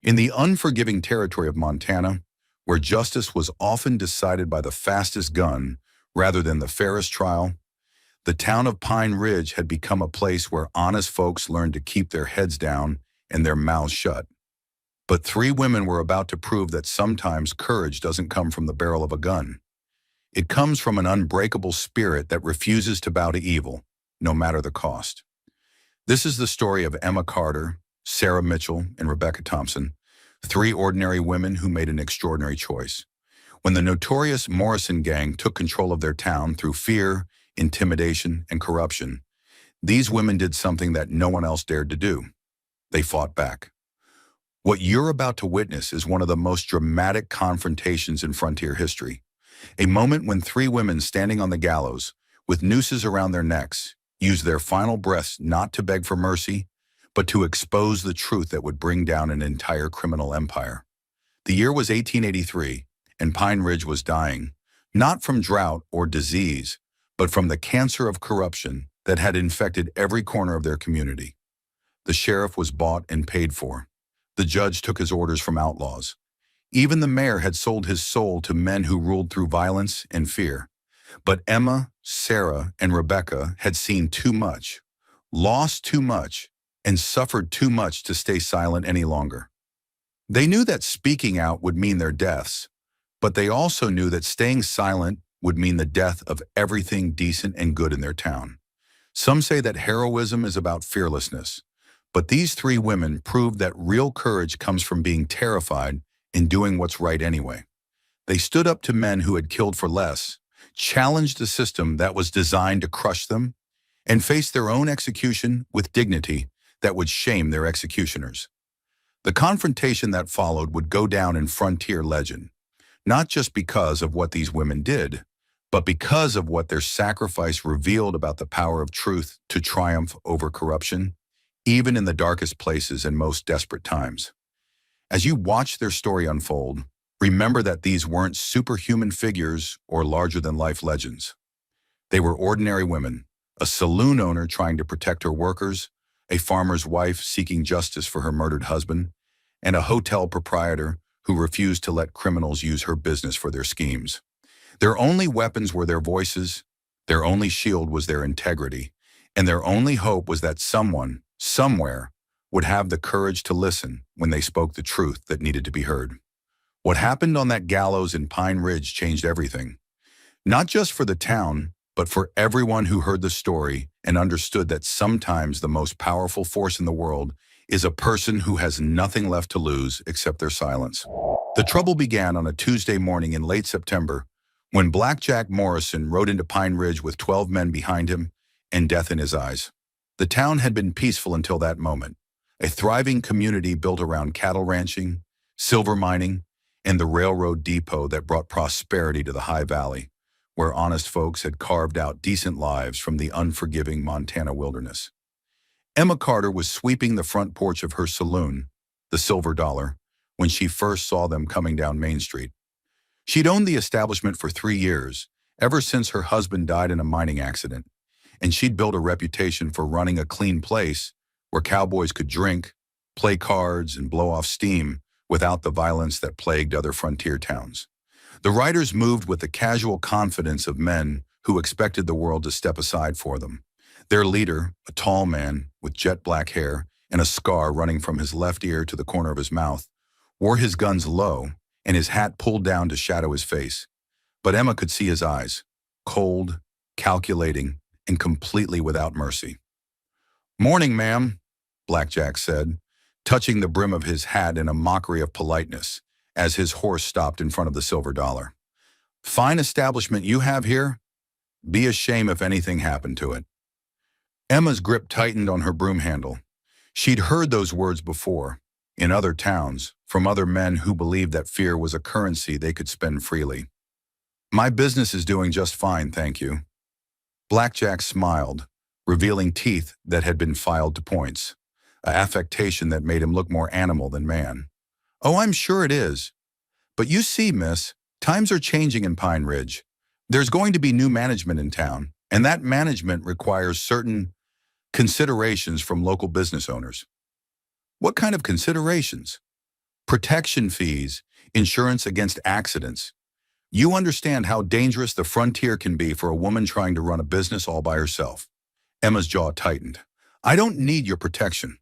In the unforgiving territory of Montana, where justice was often decided by the fastest gun rather than the fairest trial, the town of Pine Ridge had become a place where honest folks learned to keep their heads down and their mouths shut. But three women were about to prove that sometimes courage doesn't come from the barrel of a gun. It comes from an unbreakable spirit that refuses to bow to evil, no matter the cost. This is the story of Emma Carter, Sarah Mitchell, and Rebecca Thompson, three ordinary women who made an extraordinary choice. When the notorious Morrison gang took control of their town through fear, intimidation, and corruption, these women did something that no one else dared to do. They fought back. What you're about to witness is one of the most dramatic confrontations in frontier history. A moment when three women standing on the gallows, with nooses around their necks, used their final breaths not to beg for mercy, but to expose the truth that would bring down an entire criminal empire. The year was 1883, and Pine Ridge was dying, not from drought or disease, but from the cancer of corruption that had infected every corner of their community. The sheriff was bought and paid for. The judge took his orders from outlaws. Even the mayor had sold his soul to men who ruled through violence and fear. But Emma, Sarah, and Rebecca had seen too much, lost too much, and suffered too much to stay silent any longer. They knew that speaking out would mean their deaths, but they also knew that staying silent would mean the death of everything decent and good in their town. Some say that heroism is about fearlessness, but these three women proved that real courage comes from being terrified and doing what's right anyway. They stood up to men who had killed for less, challenged a system that was designed to crush them, and faced their own execution with dignity that would shame their executioners. The confrontation that followed would go down in frontier legend, not just because of what these women did, but because of what their sacrifice revealed about the power of truth to triumph over corruption, even in the darkest places and most desperate times. As you watch their story unfold, remember that these weren't superhuman figures or larger-than-life legends. They were ordinary women, a saloon owner trying to protect her workers, a farmer's wife seeking justice for her murdered husband, and a hotel proprietor who refused to let criminals use her business for their schemes. Their only weapons were their voices, their only shield was their integrity, and their only hope was that someone, somewhere, would have the courage to listen when they spoke the truth that needed to be heard. What happened on that gallows in Pine Ridge changed everything. Not just for the town, but for everyone who heard the story and understood that sometimes the most powerful force in the world is a person who has nothing left to lose except their silence. The trouble began on a Tuesday morning in late September when Blackjack Morrison rode into Pine Ridge with 12 men behind him and death in his eyes. The town had been peaceful until that moment, a thriving community built around cattle ranching, silver mining, and the railroad depot that brought prosperity to the High Valley, where honest folks had carved out decent lives from the unforgiving Montana wilderness. Emma Carter was sweeping the front porch of her saloon, the Silver Dollar, when she first saw them coming down Main Street. She'd owned the establishment for 3 years, ever since her husband died in a mining accident, and she'd built a reputation for running a clean place where cowboys could drink, play cards, and blow off steam without the violence that plagued other frontier towns. The riders moved with the casual confidence of men who expected the world to step aside for them. Their leader, a tall man with jet black hair and a scar running from his left ear to the corner of his mouth, wore his guns low and his hat pulled down to shadow his face. But Emma could see his eyes, cold, calculating, and completely without mercy. "Morning, ma'am," Blackjack said, touching the brim of his hat in a mockery of politeness as his horse stopped in front of the Silver Dollar. "Fine establishment you have here. Be a shame if anything happened to it." Emma's grip tightened on her broom handle. She'd heard those words before, in other towns, from other men who believed that fear was a currency they could spend freely. "My business is doing just fine, thank you." Blackjack smiled, revealing teeth that had been filed to points, an affectation that made him look more animal than man. "Oh, I'm sure it is. But you see, miss, times are changing in Pine Ridge. There's going to be new management in town, and that management requires certain considerations from local business owners." "What kind of considerations?" Protection fees, insurance against accidents. You understand how dangerous the frontier can be for a woman trying to run a business all by herself. Emma's jaw tightened. I don't need your protection.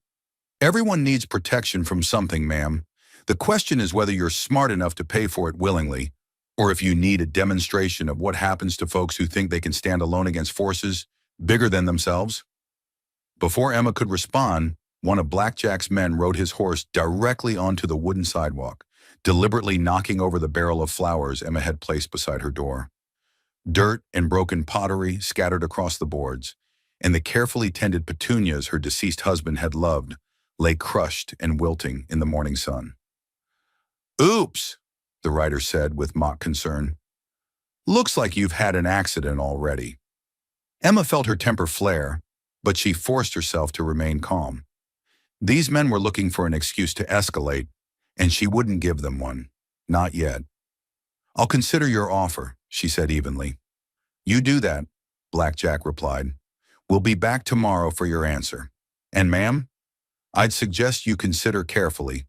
Everyone needs protection from something, ma'am. The question is whether you're smart enough to pay for it willingly, or if you need a demonstration of what happens to folks who think they can stand alone against forces bigger than themselves. Before Emma could respond, one of Blackjack's men rode his horse directly onto the wooden sidewalk, deliberately knocking over the barrel of flowers Emma had placed beside her door. Dirt and broken pottery scattered across the boards, and the carefully tended petunias her deceased husband had loved lay crushed and wilting in the morning sun. Oops, the writer said with mock concern. Looks like you've had an accident already. Emma felt her temper flare, but she forced herself to remain calm. These men were looking for an excuse to escalate, and she wouldn't give them one. Not yet. I'll consider your offer, she said evenly. You do that, Blackjack replied. We'll be back tomorrow for your answer. And ma'am, I'd suggest you consider carefully.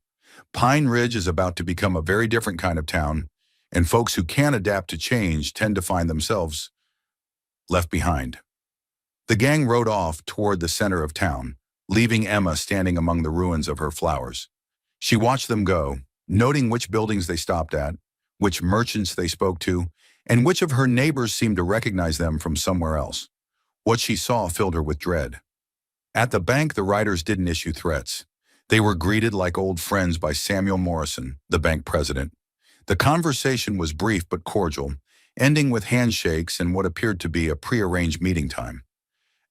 Pine Ridge is about to become a very different kind of town, and folks who can't adapt to change tend to find themselves left behind. The gang rode off toward the center of town, leaving Emma standing among the ruins of her flowers. She watched them go, noting which buildings they stopped at, which merchants they spoke to, and which of her neighbors seemed to recognize them from somewhere else. What she saw filled her with dread. At the bank, the writers didn't issue threats. They were greeted like old friends by Samuel Morrison, the bank president. The conversation was brief but cordial, ending with handshakes and what appeared to be a prearranged meeting time.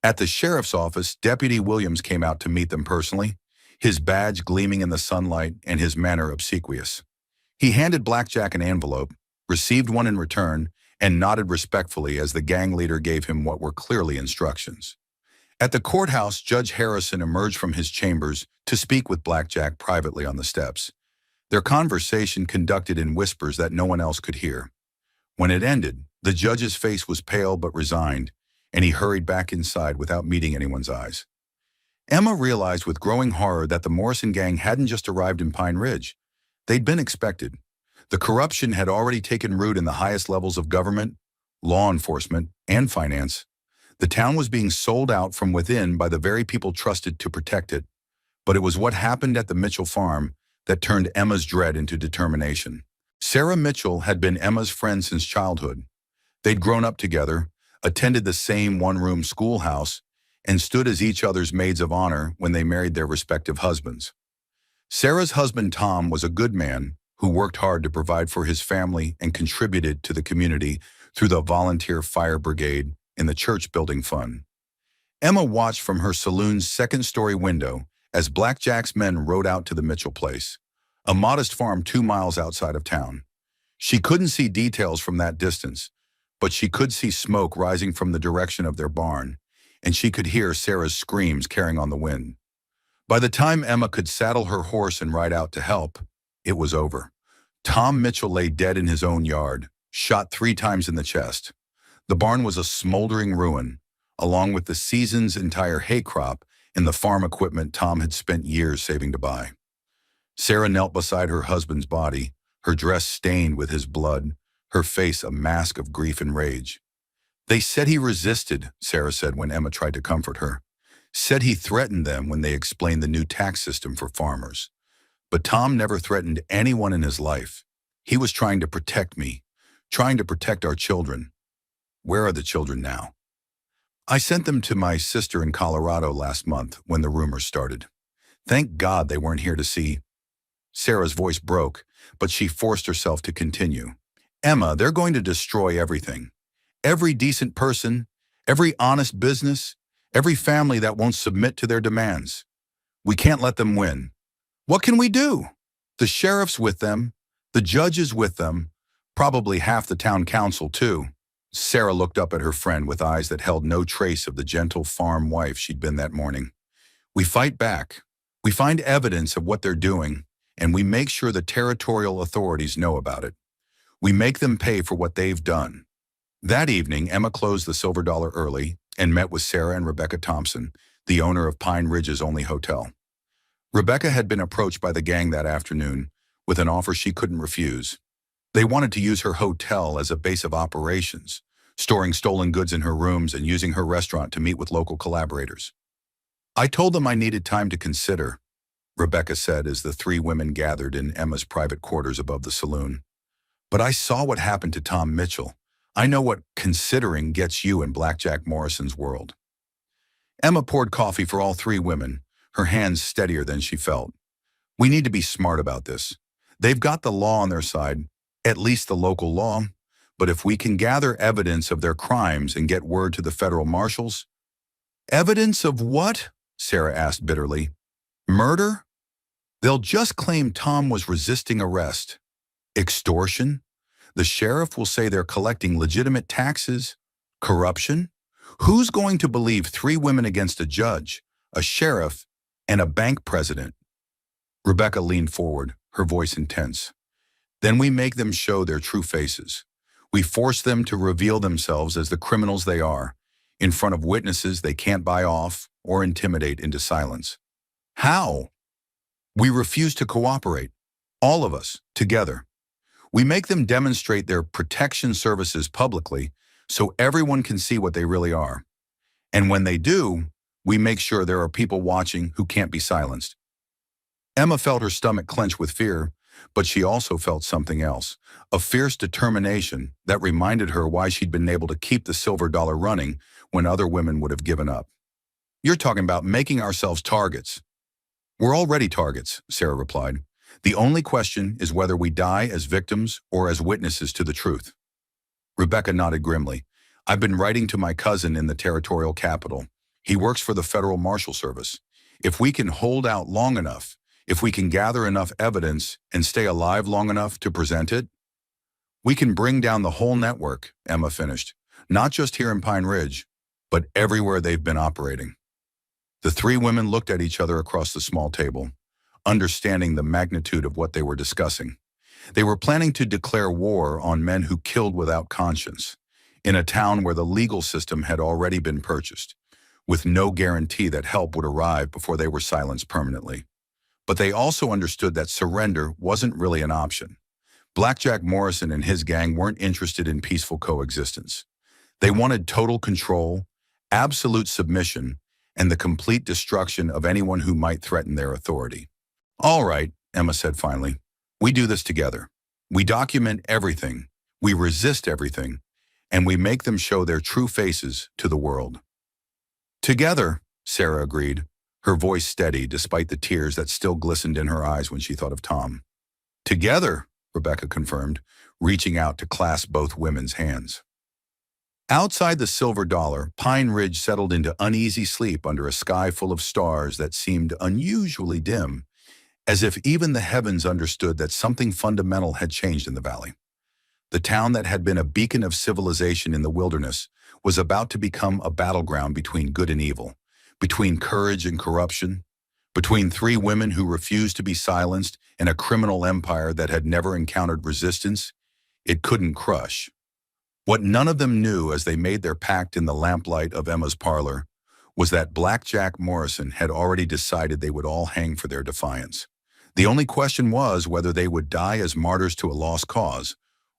At the sheriff's office, Deputy Williams came out to meet them personally, his badge gleaming in the sunlight and his manner obsequious. He handed Blackjack an envelope, received one in return, and nodded respectfully as the gang leader gave him what were clearly instructions. At the courthouse, Judge Harrison emerged from his chambers to speak with Blackjack privately on the steps, their conversation conducted in whispers that no one else could hear. When it ended, the judge's face was pale but resigned, and he hurried back inside without meeting anyone's eyes. Emma realized with growing horror that the Morrison gang hadn't just arrived in Pine Ridge. They'd been expected. The corruption had already taken root in the highest levels of government, law enforcement, and finance. The town was being sold out from within by the very people trusted to protect it. But it was what happened at the Mitchell farm that turned Emma's dread into determination. Sarah Mitchell had been Emma's friend since childhood. They'd grown up together, attended the same one-room schoolhouse, and stood as each other's maids of honor when they married their respective husbands. Sarah's husband, Tom, was a good man who worked hard to provide for his family and contributed to the community through the volunteer fire brigade and the church building fund. Emma watched from her saloon's second-story window as Blackjack's men rode out to the Mitchell place, a modest farm 2 miles outside of town. She couldn't see details from that distance, but she could see smoke rising from the direction of their barn, and she could hear Sarah's screams carrying on the wind. By the time Emma could saddle her horse and ride out to help, it was over. Tom Mitchell lay dead in his own yard, shot 3 times in the chest. The barn was a smoldering ruin, along with the season's entire hay crop and the farm equipment Tom had spent years saving to buy. Sarah knelt beside her husband's body, her dress stained with his blood, her face a mask of grief and rage. They said he resisted, Sarah said when Emma tried to comfort her. Said he threatened them when they explained the new tax system for farmers. But Tom never threatened anyone in his life. He was trying to protect me, trying to protect our children. Where are the children now? I sent them to my sister in Colorado last month when the rumors started. Thank God they weren't here to see. Sarah's voice broke, but she forced herself to continue. Emma, they're going to destroy everything. Every decent person, every honest business, every family that won't submit to their demands. We can't let them win. What can we do? The sheriff's with them, the judge is with them, probably half the town council too. Sarah looked up at her friend with eyes that held no trace of the gentle farm wife she'd been that morning. We fight back. We find evidence of what they're doing, and we make sure the territorial authorities know about it. We make them pay for what they've done. That evening, Emma closed the Silver Dollar early and met with Sarah and Rebecca Thompson, the owner of Pine Ridge's only hotel. Rebecca had been approached by the gang that afternoon with an offer she couldn't refuse. They wanted to use her hotel as a base of operations, storing stolen goods in her rooms and using her restaurant to meet with local collaborators. I told them I needed time to consider, Rebecca said as the three women gathered in Emma's private quarters above the saloon. But I saw what happened to Tom Mitchell. I know what considering gets you in Blackjack Morrison's world. Emma poured coffee for all three women, her hands steadier than she felt. We need to be smart about this. They've got the law on their side, at least the local law, but if we can gather evidence of their crimes and get word to the federal marshals— Evidence of what? Sarah asked bitterly. Murder? They'll just claim Tom was resisting arrest. Extortion? The sheriff will say they're collecting legitimate taxes. Corruption? Who's going to believe three women against a judge, a sheriff, and a bank president? Rebecca leaned forward, her voice intense. Then we make them show their true faces. We force them to reveal themselves as the criminals they are, in front of witnesses they can't buy off or intimidate into silence. How? We refuse to cooperate, all of us, together. We make them demonstrate their protection services publicly so everyone can see what they really are. And when they do, we make sure there are people watching who can't be silenced. Emma felt her stomach clench with fear, but she also felt something else, a fierce determination that reminded her why she'd been able to keep the silver dollar running when other women would have given up. You're talking about making ourselves targets. We're already targets, Sarah replied. The only question is whether we die as victims or as witnesses to the truth. Rebecca nodded grimly. I've been writing to my cousin in the territorial capital. He works for the Federal Marshal Service. If we can hold out long enough, if we can gather enough evidence and stay alive long enough to present it, we can bring down the whole network, Emma finished. Not just here in Pine Ridge, but everywhere they've been operating. The three women looked at each other across the small table, understanding the magnitude of what they were discussing. They were planning to declare war on men who killed without conscience, in a town where the legal system had already been purchased, with no guarantee that help would arrive before they were silenced permanently. But they also understood that surrender wasn't really an option. Blackjack Morrison and his gang weren't interested in peaceful coexistence. They wanted total control, absolute submission, and the complete destruction of anyone who might threaten their authority. All right, Emma said finally. We do this together. We document everything, we resist everything, and we make them show their true faces to the world. Together, Sarah agreed, her voice steady despite the tears that still glistened in her eyes when she thought of Tom. Together, Rebecca confirmed, reaching out to clasp both women's hands. Outside the silver dollar, Pine Ridge settled into uneasy sleep under a sky full of stars that seemed unusually dim, as if even the heavens understood that something fundamental had changed in the valley. The town that had been a beacon of civilization in the wilderness was about to become a battleground between good and evil, between courage and corruption, between three women who refused to be silenced and a criminal empire that had never encountered resistance it couldn't crush. What none of them knew as they made their pact in the lamplight of Emma's parlor was that Blackjack Morrison had already decided they would all hang for their defiance. The only question was whether they would die as martyrs to a lost cause,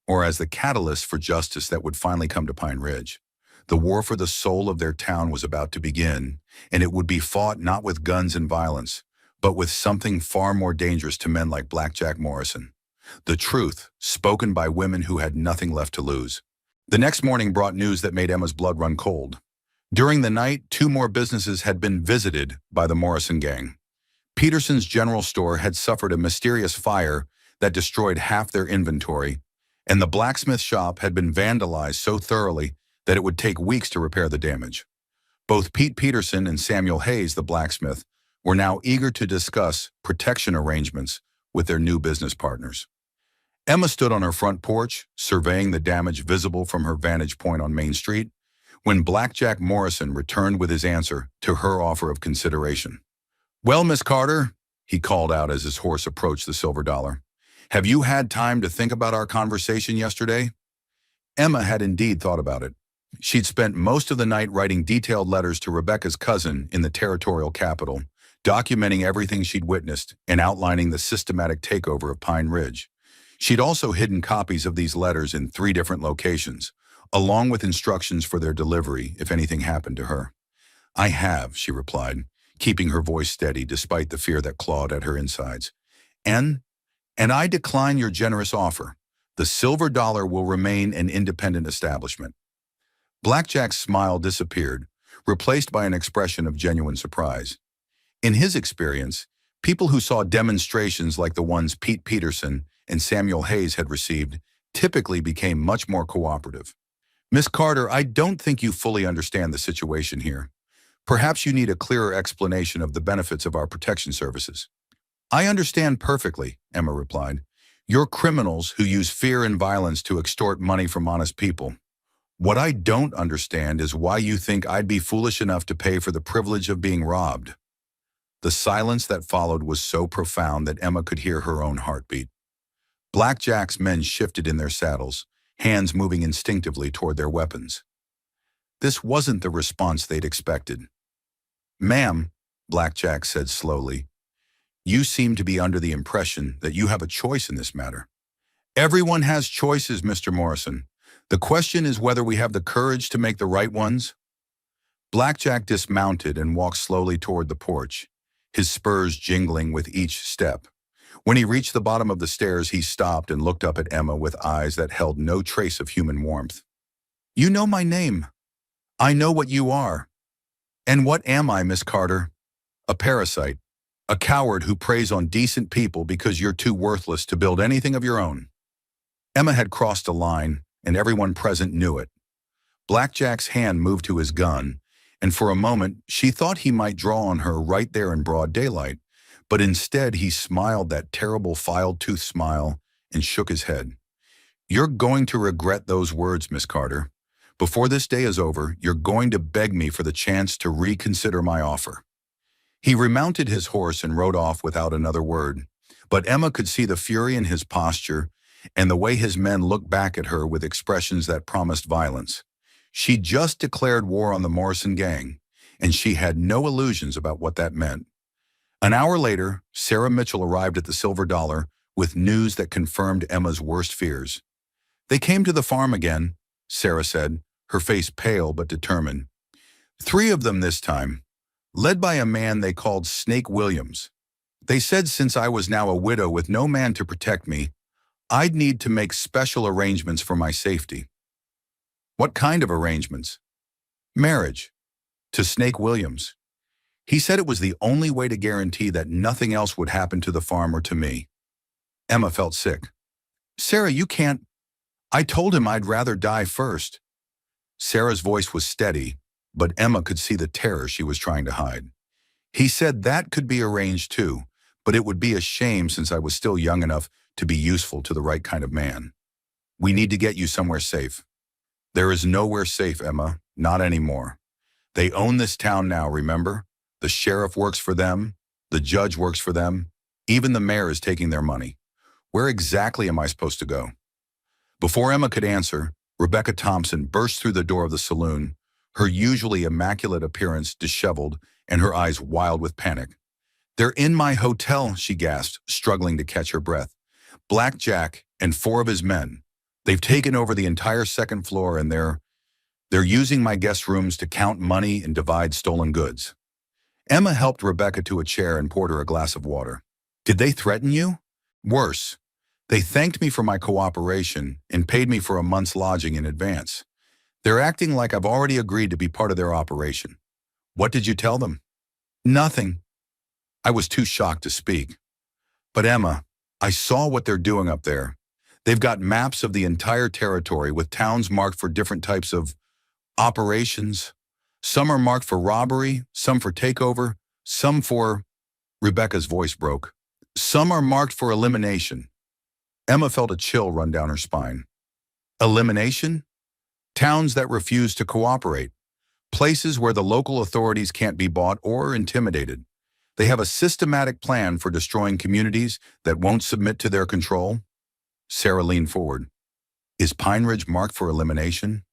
or as the catalyst for justice that would finally come to Pine Ridge. The war for the soul of their town was about to begin, and it would be fought not with guns and violence, but with something far more dangerous to men like Blackjack Morrison. The truth, spoken by women who had nothing left to lose. The next morning brought news that made Emma's blood run cold. During the night, 2 more businesses had been visited by the Morrison gang. Peterson's general store had suffered a mysterious fire that destroyed half their inventory, and the blacksmith shop had been vandalized so thoroughly that it would take weeks to repair the damage. Both Pete Peterson and Samuel Hayes, the blacksmith, were now eager to discuss protection arrangements with their new business partners. Emma stood on her front porch, surveying the damage visible from her vantage point on Main Street, when Blackjack Morrison returned with his answer to her offer of consideration. Well, Miss Carter, he called out as his horse approached the silver dollar, have you had time to think about our conversation yesterday? Emma had indeed thought about it. She'd spent most of the night writing detailed letters to Rebecca's cousin in the territorial capital, documenting everything she'd witnessed and outlining the systematic takeover of Pine Ridge. She'd also hidden copies of these letters in 3 different locations, along with instructions for their delivery if anything happened to her. "I have," she replied, keeping her voice steady despite the fear that clawed at her insides. And, and I decline your generous offer. The Silver Dollar will remain an independent establishment." Blackjack's smile disappeared, replaced by an expression of genuine surprise. In his experience, people who saw demonstrations like the ones Pete Peterson and Samuel Hayes had received typically became much more cooperative. "Miss Carter, I don't think you fully understand the situation here. Perhaps you need a clearer explanation of the benefits of our protection services." "I understand perfectly," Emma replied. "You're criminals who use fear and violence to extort money from honest people. What I don't understand is why you think I'd be foolish enough to pay for the privilege of being robbed." The silence that followed was so profound that Emma could hear her own heartbeat. Blackjack's men shifted in their saddles, hands moving instinctively toward their weapons. This wasn't the response they'd expected. "Ma'am," Blackjack said slowly, "you seem to be under the impression that you have a choice in this matter." "Everyone has choices, Mr. Morrison. The question is whether we have the courage to make the right ones." Blackjack dismounted and walked slowly toward the porch, his spurs jingling with each step. When he reached the bottom of the stairs, he stopped and looked up at Emma with eyes that held no trace of human warmth. "You know my name. I know what you are. And what am I, Miss Carter? A parasite. A coward who preys on decent people because you're too worthless to build anything of your own." Emma had crossed a line, and everyone present knew it. Blackjack's hand moved to his gun, and for a moment she thought he might draw on her right there in broad daylight, but instead he smiled that terrible filed-tooth smile and shook his head. "You're going to regret those words, Miss Carter. Before this day is over, you're going to beg me for the chance to reconsider my offer." He remounted his horse and rode off without another word, but Emma could see the fury in his posture and the way his men looked back at her with expressions that promised violence. She'd just declared war on the Morrison gang, and she had no illusions about what that meant. An hour later, Sarah Mitchell arrived at the Silver Dollar with news that confirmed Emma's worst fears. "They came to the farm again," Sarah said, her face pale but determined. "3 of them this time, led by a man they called Snake Williams. They said since I was now a widow with no man to protect me, I'd need to make special arrangements for my safety." "What kind of arrangements?" "Marriage. To Snake Williams. He said it was the only way to guarantee that nothing else would happen to the farm or to me." Emma felt sick. "Sarah, you can't—" "I told him I'd rather die first." Sarah's voice was steady, but Emma could see the terror she was trying to hide. "He said that could be arranged too, but it would be a shame since I was still young enough to be useful to the right kind of man. We need to get you somewhere safe." "There is nowhere safe, Emma, not anymore. They own this town now, remember? The sheriff works for them, the judge works for them, even the mayor is taking their money. Where exactly am I supposed to go?" Before Emma could answer, Rebecca Thompson burst through the door of the saloon, her usually immaculate appearance disheveled and her eyes wild with panic. "They're in my hotel," she gasped, struggling to catch her breath. "Blackjack and 4 of his men. They've taken over the entire 2nd floor and they're using my guest rooms to count money and divide stolen goods." Emma helped Rebecca to a chair and poured her a glass of water. "Did they threaten you?" "Worse. They thanked me for my cooperation and paid me for a month's lodging in advance. They're acting like I've already agreed to be part of their operation." "What did you tell them?" "Nothing." I was too shocked to speak. "But Emma, I saw what they're doing up there. They've got maps of the entire territory with towns marked for different types of operations. Some are marked for robbery, some for takeover, some for—" Rebecca's voice broke. "Some are marked for elimination." Emma felt a chill run down her spine. "Elimination? Towns that refuse to cooperate. Places where the local authorities can't be bought or intimidated. They have a systematic plan for destroying communities that won't submit to their control." Sarah leaned forward. "Is Pine Ridge marked for elimination?"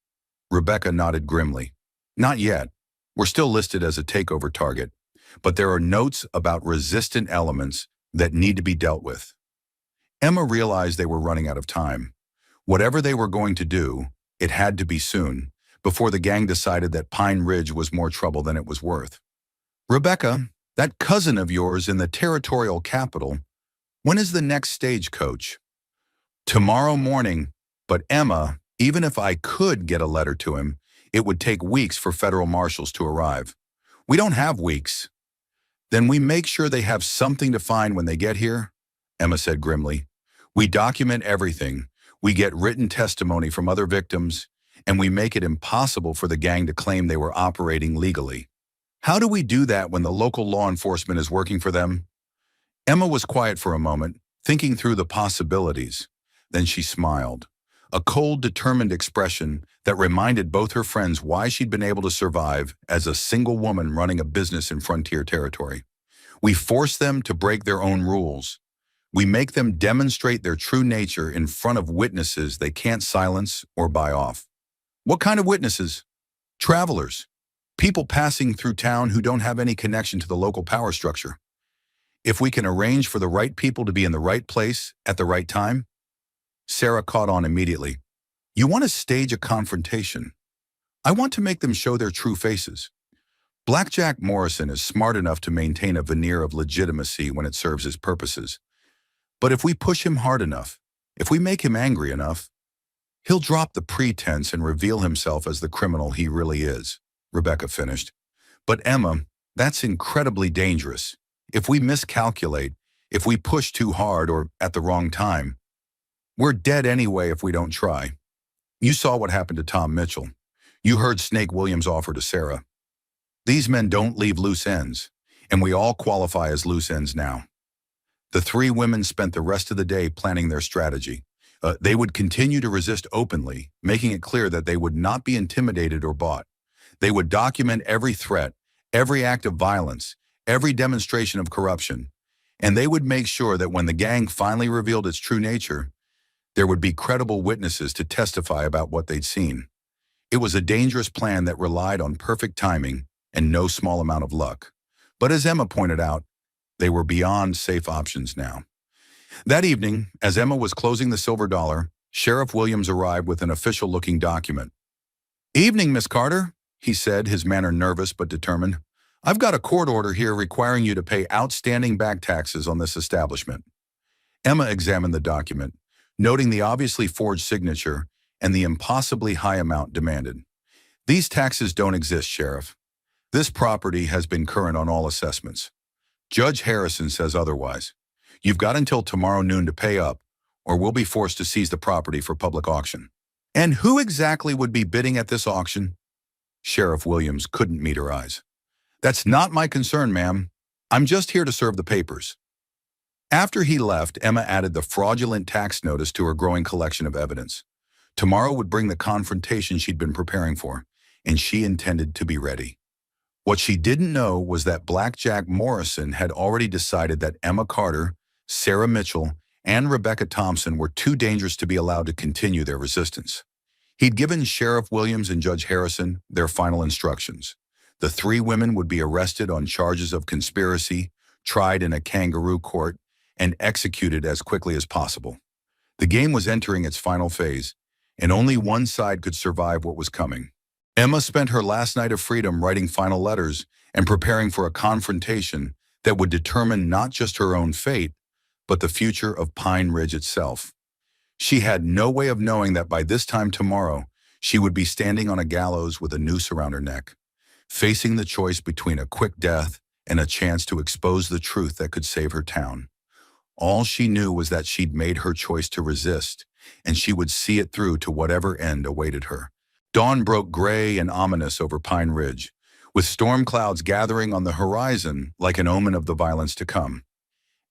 Rebecca nodded grimly. "Not yet. We're still listed as a takeover target. but there are notes about resistant elements that need to be dealt with. Emma realized they were running out of time. Whatever they were going to do, it had to be soon, before the gang decided that Pine Ridge was more trouble than it was worth. "Rebecca, that cousin of yours in the territorial capital, when is the next stagecoach?" "Tomorrow morning, but Emma, even if I could get a letter to him, it would take weeks for federal marshals to arrive." "We don't have weeks." "Then we make sure they have something to find when they get here," Emma said grimly. "We document everything, we get written testimony from other victims, and we make it impossible for the gang to claim they were operating legally." "How do we do that when the local law enforcement is working for them?" Emma was quiet for a moment, thinking through the possibilities. Then she smiled, a cold, determined expression that reminded both her friends why she'd been able to survive as a single woman running a business in frontier territory. "We force them to break their own rules. We make them demonstrate their true nature in front of witnesses they can't silence or buy off." "What kind of witnesses?" "Travelers. People passing through town who don't have any connection to the local power structure. If we can arrange for the right people to be in the right place at the right time." Sarah caught on immediately. "You want to stage a confrontation. I want to make them show their true faces." Blackjack Morrison is smart enough to maintain a veneer of legitimacy when it serves his purposes. But if we push him hard enough, if we make him angry enough, he'll drop the pretense and reveal himself as the criminal he really is, Rebecca finished. "But Emma, that's incredibly dangerous. If we miscalculate, if we push too hard or at the wrong time, we're dead anyway if we don't try. You saw what happened to Tom Mitchell. You heard Snake Williams' offer to Sarah. These men don't leave loose ends, and we all qualify as loose ends now." The three women spent the rest of the day planning their strategy. They would continue to resist openly, making it clear that they would not be intimidated or bought. They would document every threat, every act of violence, every demonstration of corruption, and they would make sure that when the gang finally revealed its true nature, there would be credible witnesses to testify about what they'd seen. It was a dangerous plan that relied on perfect timing and no small amount of luck. But as Emma pointed out, they were beyond safe options now. That evening, as Emma was closing the silver dollar, Sheriff Williams arrived with an official-looking document. "Evening, Miss Carter," he said, his manner nervous but determined. "I've got a court order here requiring you to pay outstanding back taxes on this establishment." Emma examined the document, noting the obviously forged signature and the impossibly high amount demanded. "These taxes don't exist, Sheriff. This property has been current on all assessments. Judge Harrison says otherwise. You've got until tomorrow noon to pay up, or we'll be forced to seize the property for public auction." "And who exactly would be bidding at this auction?" Sheriff Williams couldn't meet her eyes. "That's not my concern, ma'am. I'm just here to serve the papers." After he left, Emma added the fraudulent tax notice to her growing collection of evidence. Tomorrow would bring the confrontation she'd been preparing for, and she intended to be ready. What she didn't know was that Blackjack Morrison had already decided that Emma Carter, Sarah Mitchell, and Rebecca Thompson were too dangerous to be allowed to continue their resistance. He'd given Sheriff Williams and Judge Harrison their final instructions. The three women would be arrested on charges of conspiracy, tried in a kangaroo court, and executed as quickly as possible. The game was entering its final phase, and only one side could survive what was coming. Emma spent her last night of freedom writing final letters and preparing for a confrontation that would determine not just her own fate, but the future of Pine Ridge itself. She had no way of knowing that by this time tomorrow, she would be standing on a gallows with a noose around her neck, facing the choice between a quick death and a chance to expose the truth that could save her town. All she knew was that she'd made her choice to resist, and she would see it through to whatever end awaited her. Dawn broke gray and ominous over Pine Ridge, with storm clouds gathering on the horizon like an omen of the violence to come.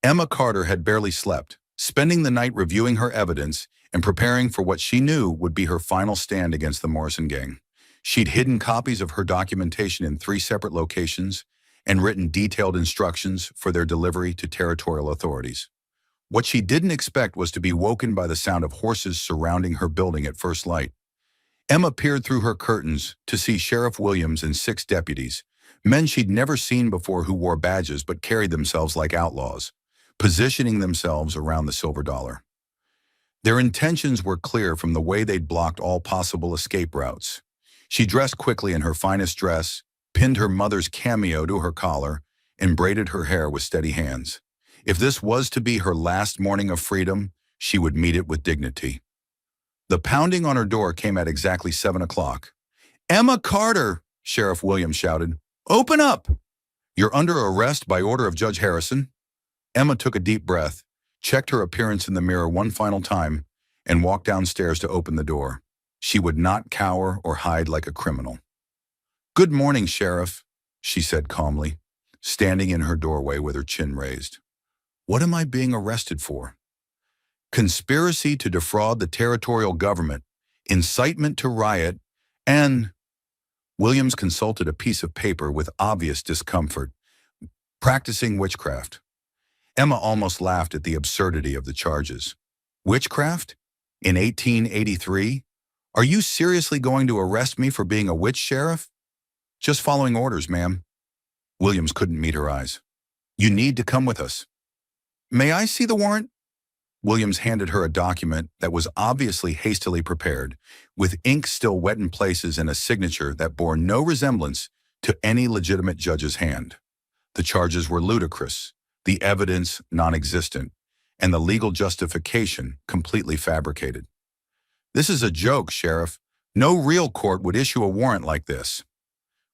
Emma Carter had barely slept, spending the night reviewing her evidence and preparing for what she knew would be her final stand against the Morrison gang. She'd hidden copies of her documentation in 3 separate locations and written detailed instructions for their delivery to territorial authorities. What she didn't expect was to be woken by the sound of horses surrounding her building at first light. Emma peered through her curtains to see Sheriff Williams and 6 deputies, Men she'd never seen before who wore badges but carried themselves like outlaws, positioning themselves around the silver dollar. Their intentions were clear from the way they'd blocked all possible escape routes. She dressed quickly in her finest dress, pinned her mother's cameo to her collar, and braided her hair with steady hands. If this was to be her last morning of freedom, she would meet it with dignity. The pounding on her door came at exactly 7 o'clock. "Emma Carter!" Sheriff Williams shouted. "Open up! You're under arrest by order of Judge Harrison." Emma took a deep breath, checked her appearance in the mirror one final time, and walked downstairs to open the door. She would not cower or hide like a criminal. "Good morning, Sheriff," she said calmly, standing in her doorway with her chin raised. "What am I being arrested for?" "Conspiracy to defraud the territorial government, incitement to riot, and—" Williams consulted a piece of paper with obvious discomfort. "Practicing witchcraft." Emma almost laughed at the absurdity of the charges. "Witchcraft? In 1883? Are you seriously going to arrest me for being a witch, Sheriff?" "Just following orders, ma'am." Williams couldn't meet her eyes. "You need to come with us." "May I see the warrant?" Williams handed her a document that was obviously hastily prepared, with ink still wet in places and a signature that bore no resemblance to any legitimate judge's hand. The charges were ludicrous, the evidence non-existent, and the legal justification completely fabricated. "This is a joke, Sheriff. No real court would issue a warrant like this."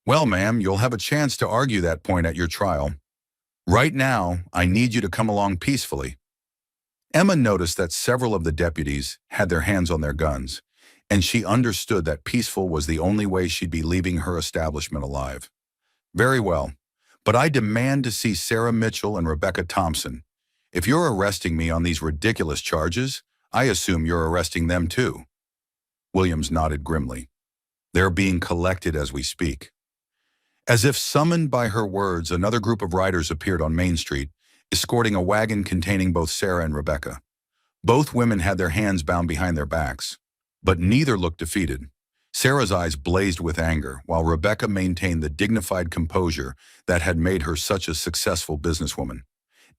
"Well, ma'am, you'll have a chance to argue that point at your trial. Right now, I need you to come along peacefully." Emma noticed that several of the deputies had their hands on their guns, and she understood that peaceful was the only way she'd be leaving her establishment alive. "Very well, but I demand to see Sarah Mitchell and Rebecca Thompson. If you're arresting me on these ridiculous charges, I assume you're arresting them too." Williams nodded grimly. "They're being collected as we speak." As if summoned by her words, another group of riders appeared on Main Street, escorting a wagon containing both Sarah and Rebecca. Both women had their hands bound behind their backs, but neither looked defeated. Sarah's eyes blazed with anger, while Rebecca maintained the dignified composure that had made her such a successful businesswoman.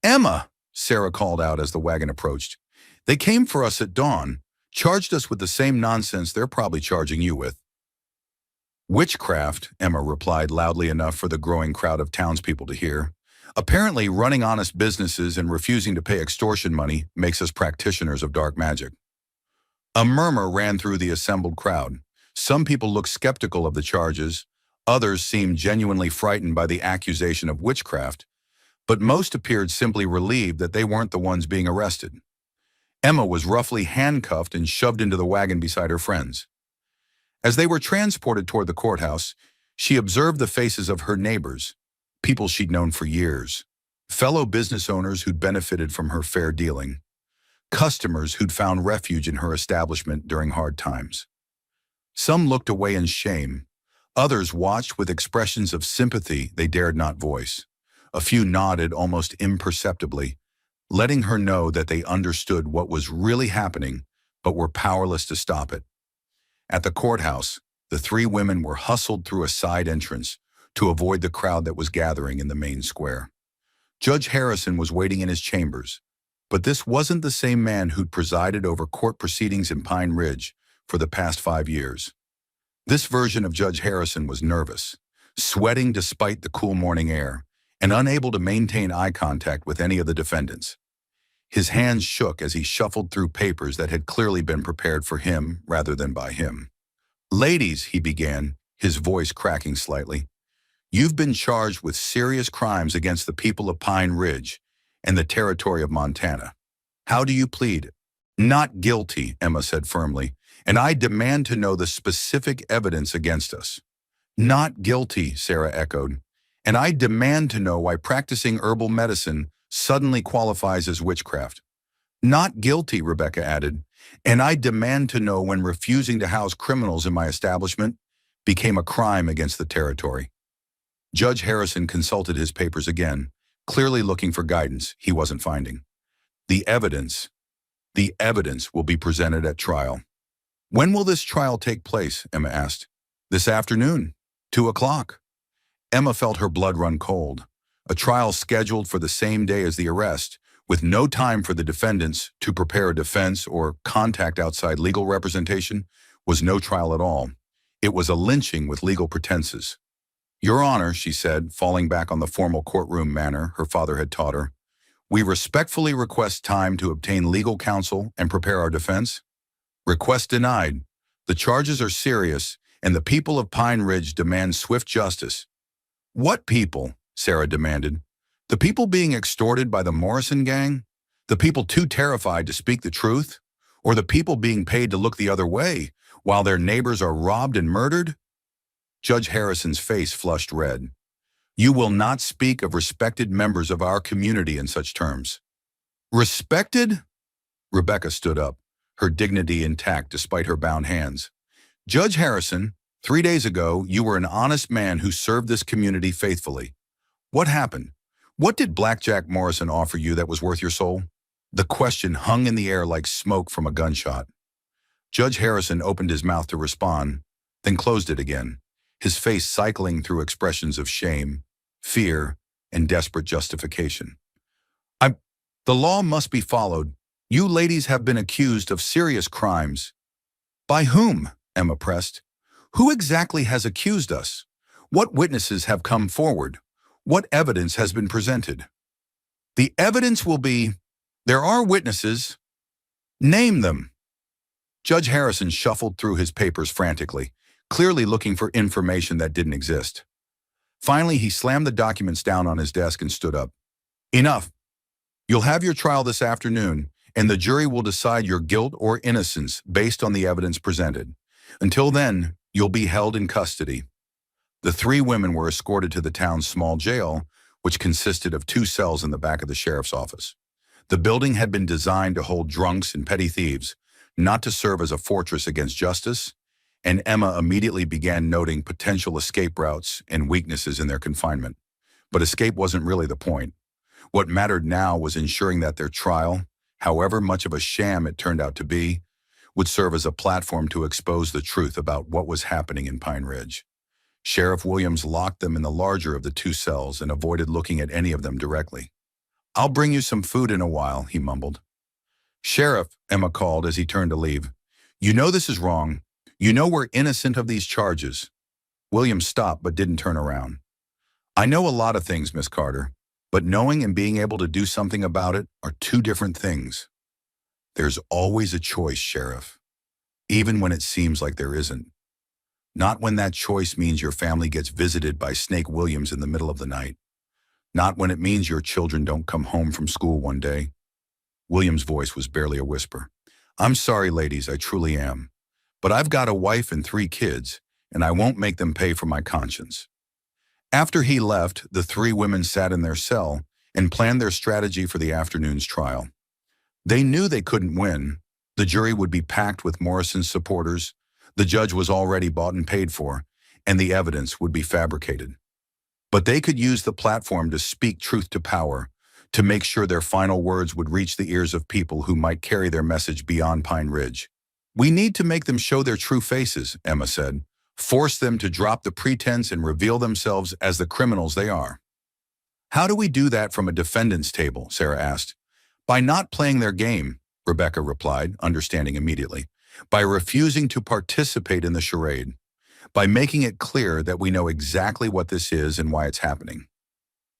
"Emma!" Sarah called out as the wagon approached. "They came for us at dawn, charged us with the same nonsense they're probably charging you with." "Witchcraft," Emma replied loudly enough for the growing crowd of townspeople to hear. "Apparently, running honest businesses and refusing to pay extortion money makes us practitioners of dark magic." A murmur ran through the assembled crowd. Some people looked skeptical of the charges, others seemed genuinely frightened by the accusation of witchcraft, but most appeared simply relieved that they weren't the ones being arrested. Emma was roughly handcuffed and shoved into the wagon beside her friends. As they were transported toward the courthouse, she observed the faces of her neighbors, people she'd known for years, fellow business owners who'd benefited from her fair dealing, customers who'd found refuge in her establishment during hard times. Some looked away in shame. Others watched with expressions of sympathy they dared not voice. A few nodded almost imperceptibly, letting her know that they understood what was really happening, but were powerless to stop it. At the courthouse, the three women were hustled through a side entrance to avoid the crowd that was gathering in the main square. Judge Harrison was waiting in his chambers, but this wasn't the same man who'd presided over court proceedings in Pine Ridge for the past 5 years. This version of Judge Harrison was nervous, sweating despite the cool morning air, and unable to maintain eye contact with any of the defendants. His hands shook as he shuffled through papers that had clearly been prepared for him rather than by him. "Ladies," he began, his voice cracking slightly, "you've been charged with serious crimes against the people of Pine Ridge and the territory of Montana. How do you plead?" "Not guilty," Emma said firmly, "and I demand to know the specific evidence against us." "Not guilty," Sarah echoed, "and I demand to know why practicing herbal medicine suddenly qualifies as witchcraft." "Not guilty," Rebecca added, "and I demand to know when refusing to house criminals in my establishment became a crime against the territory." Judge Harrison consulted his papers again, clearly looking for guidance he wasn't finding. The evidence will be presented at trial." "When will this trial take place?" Emma asked. "This afternoon, 2 o'clock." Emma felt her blood run cold. A trial scheduled for the same day as the arrest, with no time for the defendants to prepare a defense or contact outside legal representation, was no trial at all. It was a lynching with legal pretenses. "Your Honor," she said, falling back on the formal courtroom manner her father had taught her, "we respectfully request time to obtain legal counsel and prepare our defense." Request denied. The charges are serious, and the people of Pine Ridge demand swift justice. "What people?" Sarah demanded. "The people being extorted by the Morrison gang? The people too terrified to speak the truth? Or the people being paid to look the other way while their neighbors are robbed and murdered?" Judge Harrison's face flushed red. "You will not speak of respected members of our community in such terms." "Respected?" Rebecca stood up, her dignity intact despite her bound hands. "Judge Harrison, 3 days ago, you were an honest man who served this community faithfully. What happened? What did Blackjack Morrison offer you that was worth your soul?" The question hung in the air like smoke from a gunshot. Judge Harrison opened his mouth to respond, then closed it again, his face cycling through expressions of shame, fear, and desperate justification. The law must be followed. You ladies have been accused of serious crimes." "By whom?" Emma pressed. "Who exactly has accused us? What witnesses have come forward? What evidence has been presented?" "The evidence will be, there are witnesses. Name them." Judge Harrison shuffled through his papers frantically, clearly looking for information that didn't exist. Finally, he slammed the documents down on his desk and stood up. "Enough. You'll have your trial this afternoon, and the jury will decide your guilt or innocence based on the evidence presented. Until then, you'll be held in custody." The 3 women were escorted to the town's small jail, which consisted of 2 cells in the back of the sheriff's office. The building had been designed to hold drunks and petty thieves, not to serve as a fortress against justice, and Emma immediately began noting potential escape routes and weaknesses in their confinement. But escape wasn't really the point. What mattered now was ensuring that their trial, however much of a sham it turned out to be, would serve as a platform to expose the truth about what was happening in Pine Ridge. Sheriff Williams locked them in the larger of the 2 cells and avoided looking at any of them directly. "I'll bring you some food in a while," he mumbled. "Sheriff," Emma called as he turned to leave, "you know this is wrong. You know we're innocent of these charges." Williams stopped but didn't turn around. "I know a lot of things, Miss Carter, but knowing and being able to do something about it are 2 different things." "There's always a choice, Sheriff, even when it seems like there isn't. Not when that choice means your family gets visited by Snake Williams in the middle of the night. Not when it means your children don't come home from school one day." Williams' voice was barely a whisper. "I'm sorry, ladies, I truly am. But I've got a wife and 3 kids, and I won't make them pay for my conscience." After he left, the 3 women sat in their cell and planned their strategy for the afternoon's trial. They knew they couldn't win. The jury would be packed with Morrison's supporters, the judge was already bought and paid for, and the evidence would be fabricated. But they could use the platform to speak truth to power, to make sure their final words would reach the ears of people who might carry their message beyond Pine Ridge. "We need to make them show their true faces," Emma said. "Force them to drop the pretense and reveal themselves as the criminals they are." "How do we do that from a defendant's table?" Sarah asked. "By not playing their game," Rebecca replied, understanding immediately. "By refusing to participate in the charade. By making it clear that we know exactly what this is and why it's happening."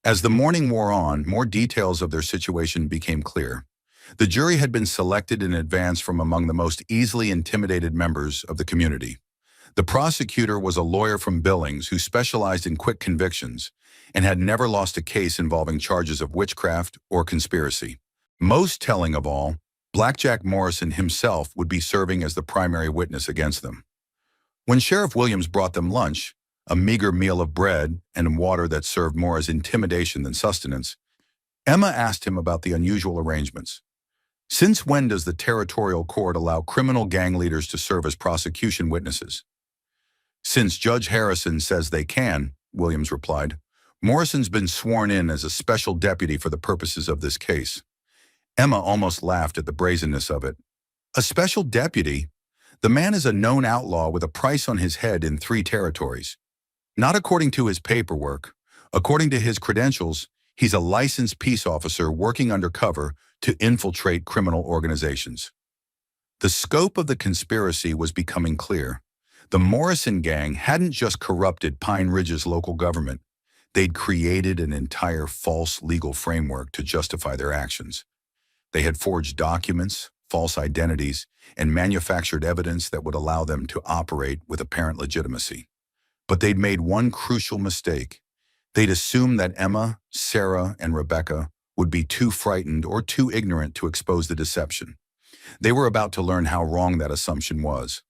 As the morning wore on, more details of their situation became clear. The jury had been selected in advance from among the most easily intimidated members of the community. The prosecutor was a lawyer from Billings who specialized in quick convictions and had never lost a case involving charges of witchcraft or conspiracy. Most telling of all, Blackjack Morrison himself would be serving as the primary witness against them. When Sheriff Williams brought them lunch, a meager meal of bread and water that served more as intimidation than sustenance, Emma asked him about the unusual arrangements. "Since when does the territorial court allow criminal gang leaders to serve as prosecution witnesses?" "Since Judge Harrison says they can," Williams replied. "Morrison's been sworn in as a special deputy for the purposes of this case." Emma almost laughed at the brazenness of it. "A special deputy? The man is a known outlaw with a price on his head in 3 territories." Not according to his paperwork. According to his credentials, he's a licensed peace officer working undercover to infiltrate criminal organizations. The scope of the conspiracy was becoming clear. The Morrison gang hadn't just corrupted Pine Ridge's local government. They'd created an entire false legal framework to justify their actions. They had forged documents, false identities, and manufactured evidence that would allow them to operate with apparent legitimacy. But they'd made one crucial mistake. They'd assumed that Emma, Sarah, and Rebecca would be too frightened or too ignorant to expose the deception. They were about to learn how wrong that assumption was.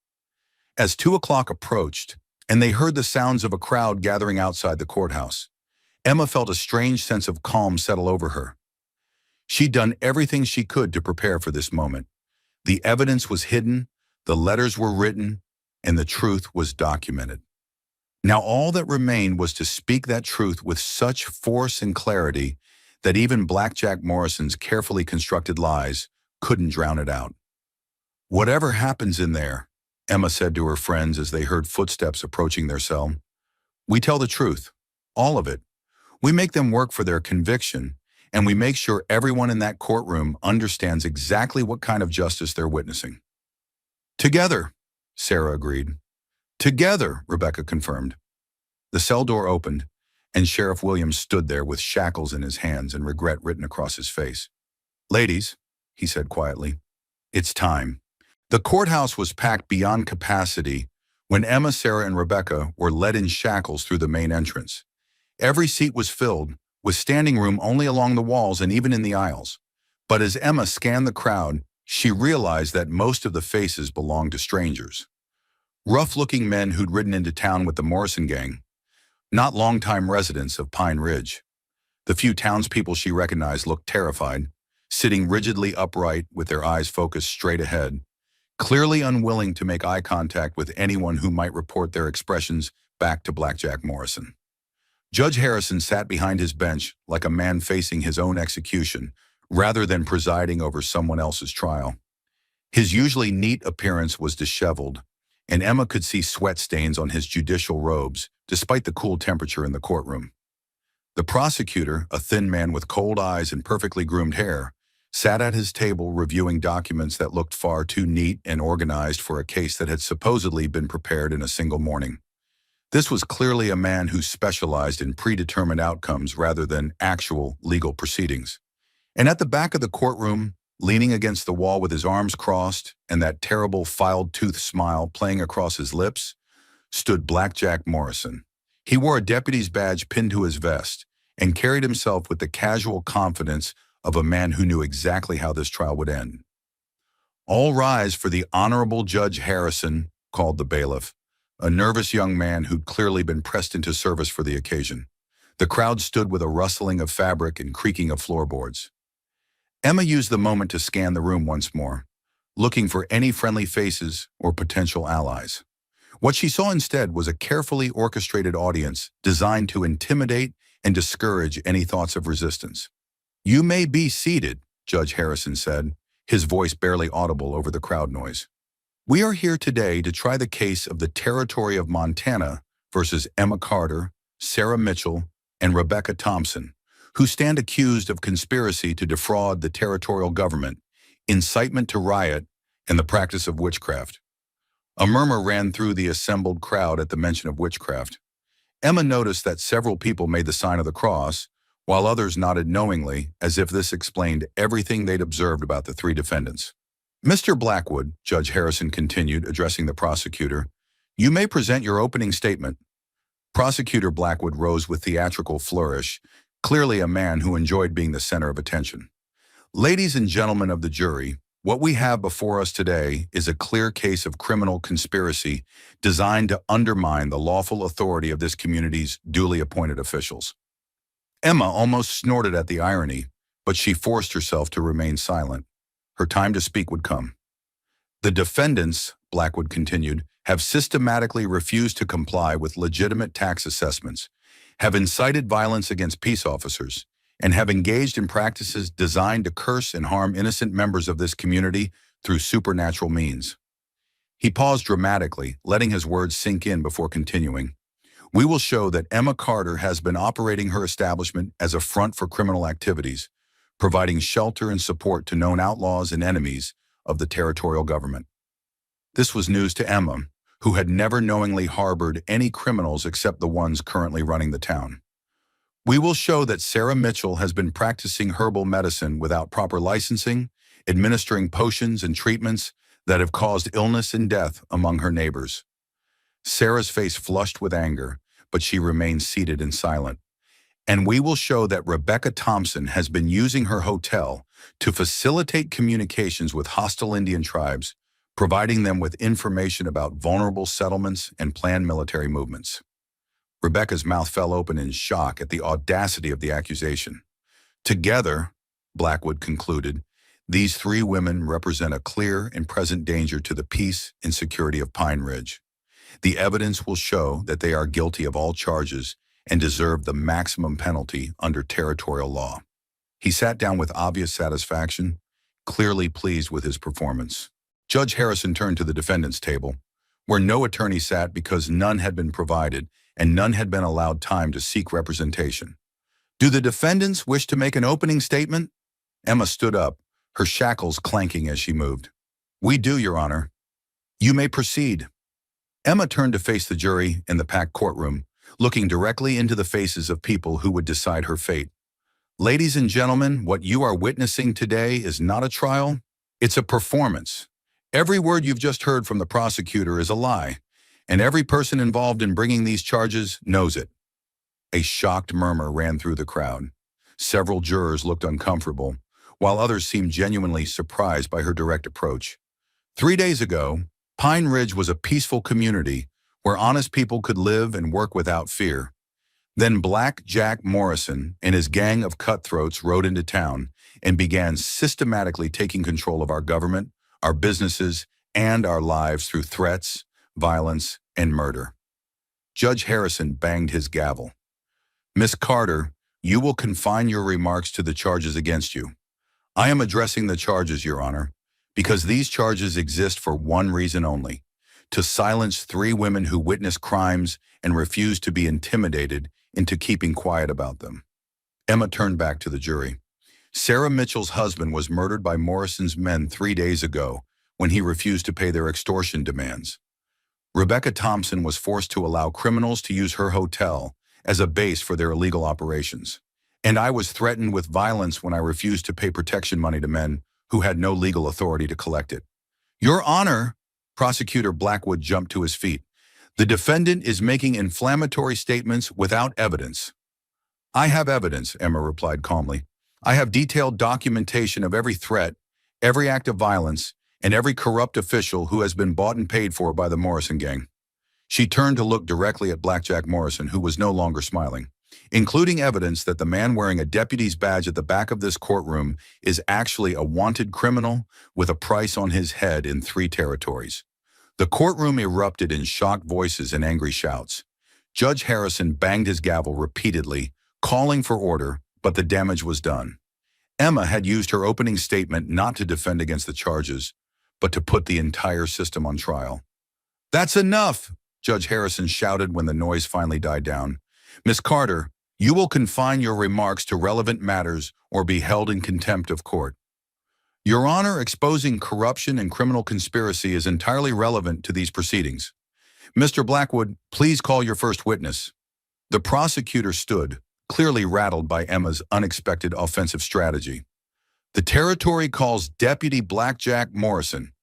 As 2 o'clock approached, and they heard the sounds of a crowd gathering outside the courthouse, Emma felt a strange sense of calm settle over her. She'd done everything she could to prepare for this moment. The evidence was hidden, the letters were written, and the truth was documented. Now all that remained was to speak that truth with such force and clarity that even Blackjack Morrison's carefully constructed lies couldn't drown it out. "Whatever happens in there," Emma said to her friends as they heard footsteps approaching their cell, "we tell the truth, all of it. We make them work for their conviction, and we make sure everyone in that courtroom understands exactly what kind of justice they're witnessing." "Together," Sarah agreed. "Together," Rebecca confirmed. The cell door opened, and Sheriff Williams stood there with shackles in his hands and regret written across his face. "Ladies," he said quietly, "it's time." The courthouse was packed beyond capacity when Emma, Sarah, and Rebecca were led in shackles through the main entrance. Every seat was filled, with standing room only along the walls and even in the aisles. But as Emma scanned the crowd, she realized that most of the faces belonged to strangers. Rough-looking men who'd ridden into town with the Morrison gang, not longtime residents of Pine Ridge. The few townspeople she recognized looked terrified, sitting rigidly upright with their eyes focused straight ahead, clearly unwilling to make eye contact with anyone who might report their expressions back to Blackjack Morrison. Judge Harrison sat behind his bench like a man facing his own execution, rather than presiding over someone else's trial. His usually neat appearance was disheveled, and Emma could see sweat stains on his judicial robes, despite the cool temperature in the courtroom. The prosecutor, a thin man with cold eyes and perfectly groomed hair, sat at his table reviewing documents that looked far too neat and organized for a case that had supposedly been prepared in a single morning. This was clearly a man who specialized in predetermined outcomes rather than actual legal proceedings. And at the back of the courtroom, leaning against the wall with his arms crossed and that terrible filed-tooth smile playing across his lips, stood Blackjack Morrison. He wore a deputy's badge pinned to his vest and carried himself with the casual confidence of a man who knew exactly how this trial would end. "All rise for the Honorable Judge Harrison," called the bailiff, a nervous young man who'd clearly been pressed into service for the occasion. The crowd stood with a rustling of fabric and creaking of floorboards. Emma used the moment to scan the room once more, looking for any friendly faces or potential allies. What she saw instead was a carefully orchestrated audience designed to intimidate and discourage any thoughts of resistance. "You may be seated," Judge Harrison said, his voice barely audible over the crowd noise. "We are here today to try the case of the Territory of Montana versus Emma Carter, Sarah Mitchell, and Rebecca Thompson, who stand accused of conspiracy to defraud the territorial government, incitement to riot, and the practice of witchcraft." A murmur ran through the assembled crowd at the mention of witchcraft. Emma noticed that several people made the sign of the cross, while others nodded knowingly, as if this explained everything they'd observed about the three defendants. "Mr. Blackwood," Judge Harrison continued, addressing the prosecutor, "you may present your opening statement." Prosecutor Blackwood rose with theatrical flourish, clearly a man who enjoyed being the center of attention. "Ladies and gentlemen of the jury, what we have before us today is a clear case of criminal conspiracy designed to undermine the lawful authority of this community's duly appointed officials." Emma almost snorted at the irony, but she forced herself to remain silent. Her time to speak would come. "The defendants," Blackwood continued, "have systematically refused to comply with legitimate tax assessments, have incited violence against peace officers, and have engaged in practices designed to curse and harm innocent members of this community through supernatural means." He paused dramatically, letting his words sink in before continuing. We will show that Emma Carter has been operating her establishment as a front for criminal activities, providing shelter and support to known outlaws and enemies of the territorial government. This was news to Emma, who had never knowingly harbored any criminals except the ones currently running the town. We will show that Sarah Mitchell has been practicing herbal medicine without proper licensing, administering potions and treatments that have caused illness and death among her neighbors. Sarah's face flushed with anger, but she remained seated and silent. And we will show that Rebecca Thompson has been using her hotel to facilitate communications with hostile Indian tribes, providing them with information about vulnerable settlements and planned military movements. Rebecca's mouth fell open in shock at the audacity of the accusation. Together, Blackwood concluded, these three women represent a clear and present danger to the peace and security of Pine Ridge. The evidence will show that they are guilty of all charges and deserve the maximum penalty under territorial law. He sat down with obvious satisfaction, clearly pleased with his performance. Judge Harrison turned to the defendant's table, where no attorney sat because none had been provided and none had been allowed time to seek representation. Do the defendants wish to make an opening statement? Emma stood up, her shackles clanking as she moved. We do, Your Honor. You may proceed. Emma turned to face the jury in the packed courtroom, looking directly into the faces of people who would decide her fate. Ladies and gentlemen, what you are witnessing today is not a trial, it's a performance. Every word you've just heard from the prosecutor is a lie, and every person involved in bringing these charges knows it. A shocked murmur ran through the crowd. Several jurors looked uncomfortable, while others seemed genuinely surprised by her direct approach. 3 days ago, Pine Ridge was a peaceful community where honest people could live and work without fear. Then Black Jack Morrison and his gang of cutthroats rode into town and began systematically taking control of our government, our businesses, and our lives through threats, violence, and murder. Judge Harrison banged his gavel. Miss Carter, you will confine your remarks to the charges against you. I am addressing the charges, Your Honor, because these charges exist for one reason only: to silence 3 women who witnessed crimes and refused to be intimidated into keeping quiet about them. Emma turned back to the jury. Sarah Mitchell's husband was murdered by Morrison's men 3 days ago when he refused to pay their extortion demands. Rebecca Thompson was forced to allow criminals to use her hotel as a base for their illegal operations. And I was threatened with violence when I refused to pay protection money to men who had no legal authority to collect it. Your Honor, Prosecutor Blackwood jumped to his feet. The defendant is making inflammatory statements without evidence. I have evidence, Emma replied calmly. I have detailed documentation of every threat, every act of violence, and every corrupt official who has been bought and paid for by the Morrison gang. She turned to look directly at Blackjack Morrison, who was no longer smiling, including evidence that the man wearing a deputy's badge at the back of this courtroom is actually a wanted criminal with a price on his head in 3 territories. The courtroom erupted in shocked voices and angry shouts. Judge Harrison banged his gavel repeatedly, calling for order, but the damage was done. Emma had used her opening statement not to defend against the charges, but to put the entire system on trial. That's enough, Judge Harrison shouted when the noise finally died down. Miss Carter, you will confine your remarks to relevant matters or be held in contempt of court. Your Honor, exposing corruption and criminal conspiracy is entirely relevant to these proceedings. Mr. Blackwood, please call your first witness. The prosecutor stood, clearly rattled by Emma's unexpected offensive strategy. The territory calls Deputy Blackjack Morrison.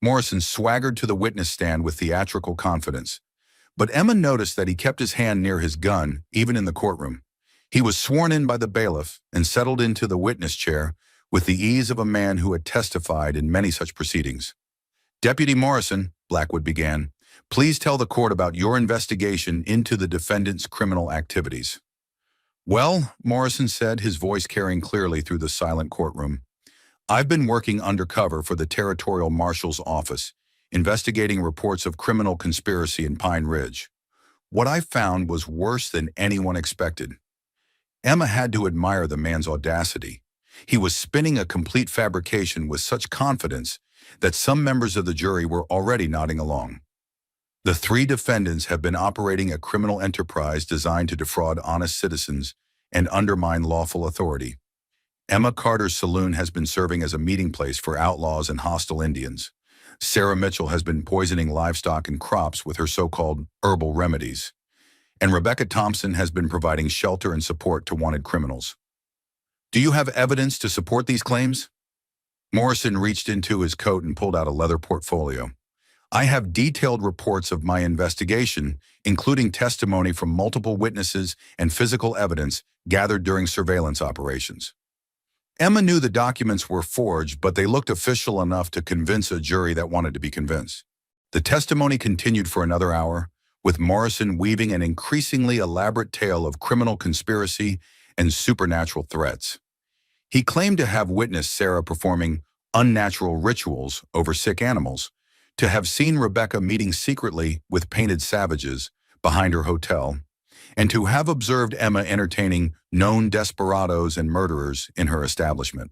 Morrison swaggered to the witness stand with theatrical confidence. But Emma noticed that he kept his hand near his gun, even in the courtroom. He was sworn in by the bailiff and settled into the witness chair with the ease of a man who had testified in many such proceedings. Deputy Morrison, Blackwood began, please tell the court about your investigation into the defendant's criminal activities. Well, Morrison said, his voice carrying clearly through the silent courtroom, I've been working undercover for the Territorial Marshal's office, investigating reports of criminal conspiracy in Pine Ridge. What I found was worse than anyone expected. Emma had to admire the man's audacity. He was spinning a complete fabrication with such confidence that some members of the jury were already nodding along. The three defendants have been operating a criminal enterprise designed to defraud honest citizens and undermine lawful authority. Emma Carter's saloon has been serving as a meeting place for outlaws and hostile Indians. Sarah Mitchell has been poisoning livestock and crops with her so-called herbal remedies. And Rebecca Thompson has been providing shelter and support to wanted criminals. Do you have evidence to support these claims? Morrison reached into his coat and pulled out a leather portfolio. I have detailed reports of my investigation, including testimony from multiple witnesses and physical evidence gathered during surveillance operations. Emma knew the documents were forged, but they looked official enough to convince a jury that wanted to be convinced. The testimony continued for another hour, with Morrison weaving an increasingly elaborate tale of criminal conspiracy and supernatural threats. He claimed to have witnessed Sarah performing unnatural rituals over sick animals, to have seen Rebecca meeting secretly with painted savages behind her hotel, and to have observed Emma entertaining known desperados and murderers in her establishment.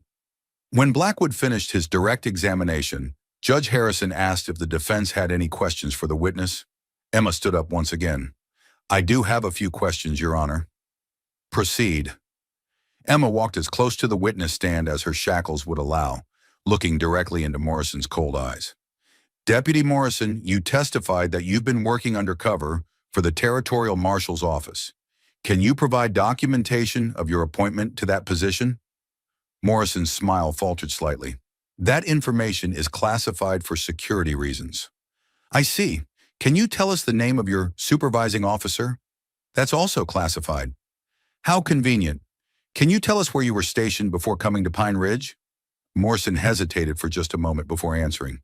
When Blackwood finished his direct examination, Judge Harrison asked if the defense had any questions for the witness. Emma stood up once again. I do have a few questions, Your Honor. Proceed. Emma walked as close to the witness stand as her shackles would allow, looking directly into Morrison's cold eyes. Deputy Morrison, you testified that you've been working undercover for the Territorial Marshal's office. Can you provide documentation of your appointment to that position? Morrison's smile faltered slightly. That information is classified for security reasons. I see. Can you tell us the name of your supervising officer? That's also classified. How convenient. Can you tell us where you were stationed before coming to Pine Ridge? Morrison hesitated for just a moment before answering.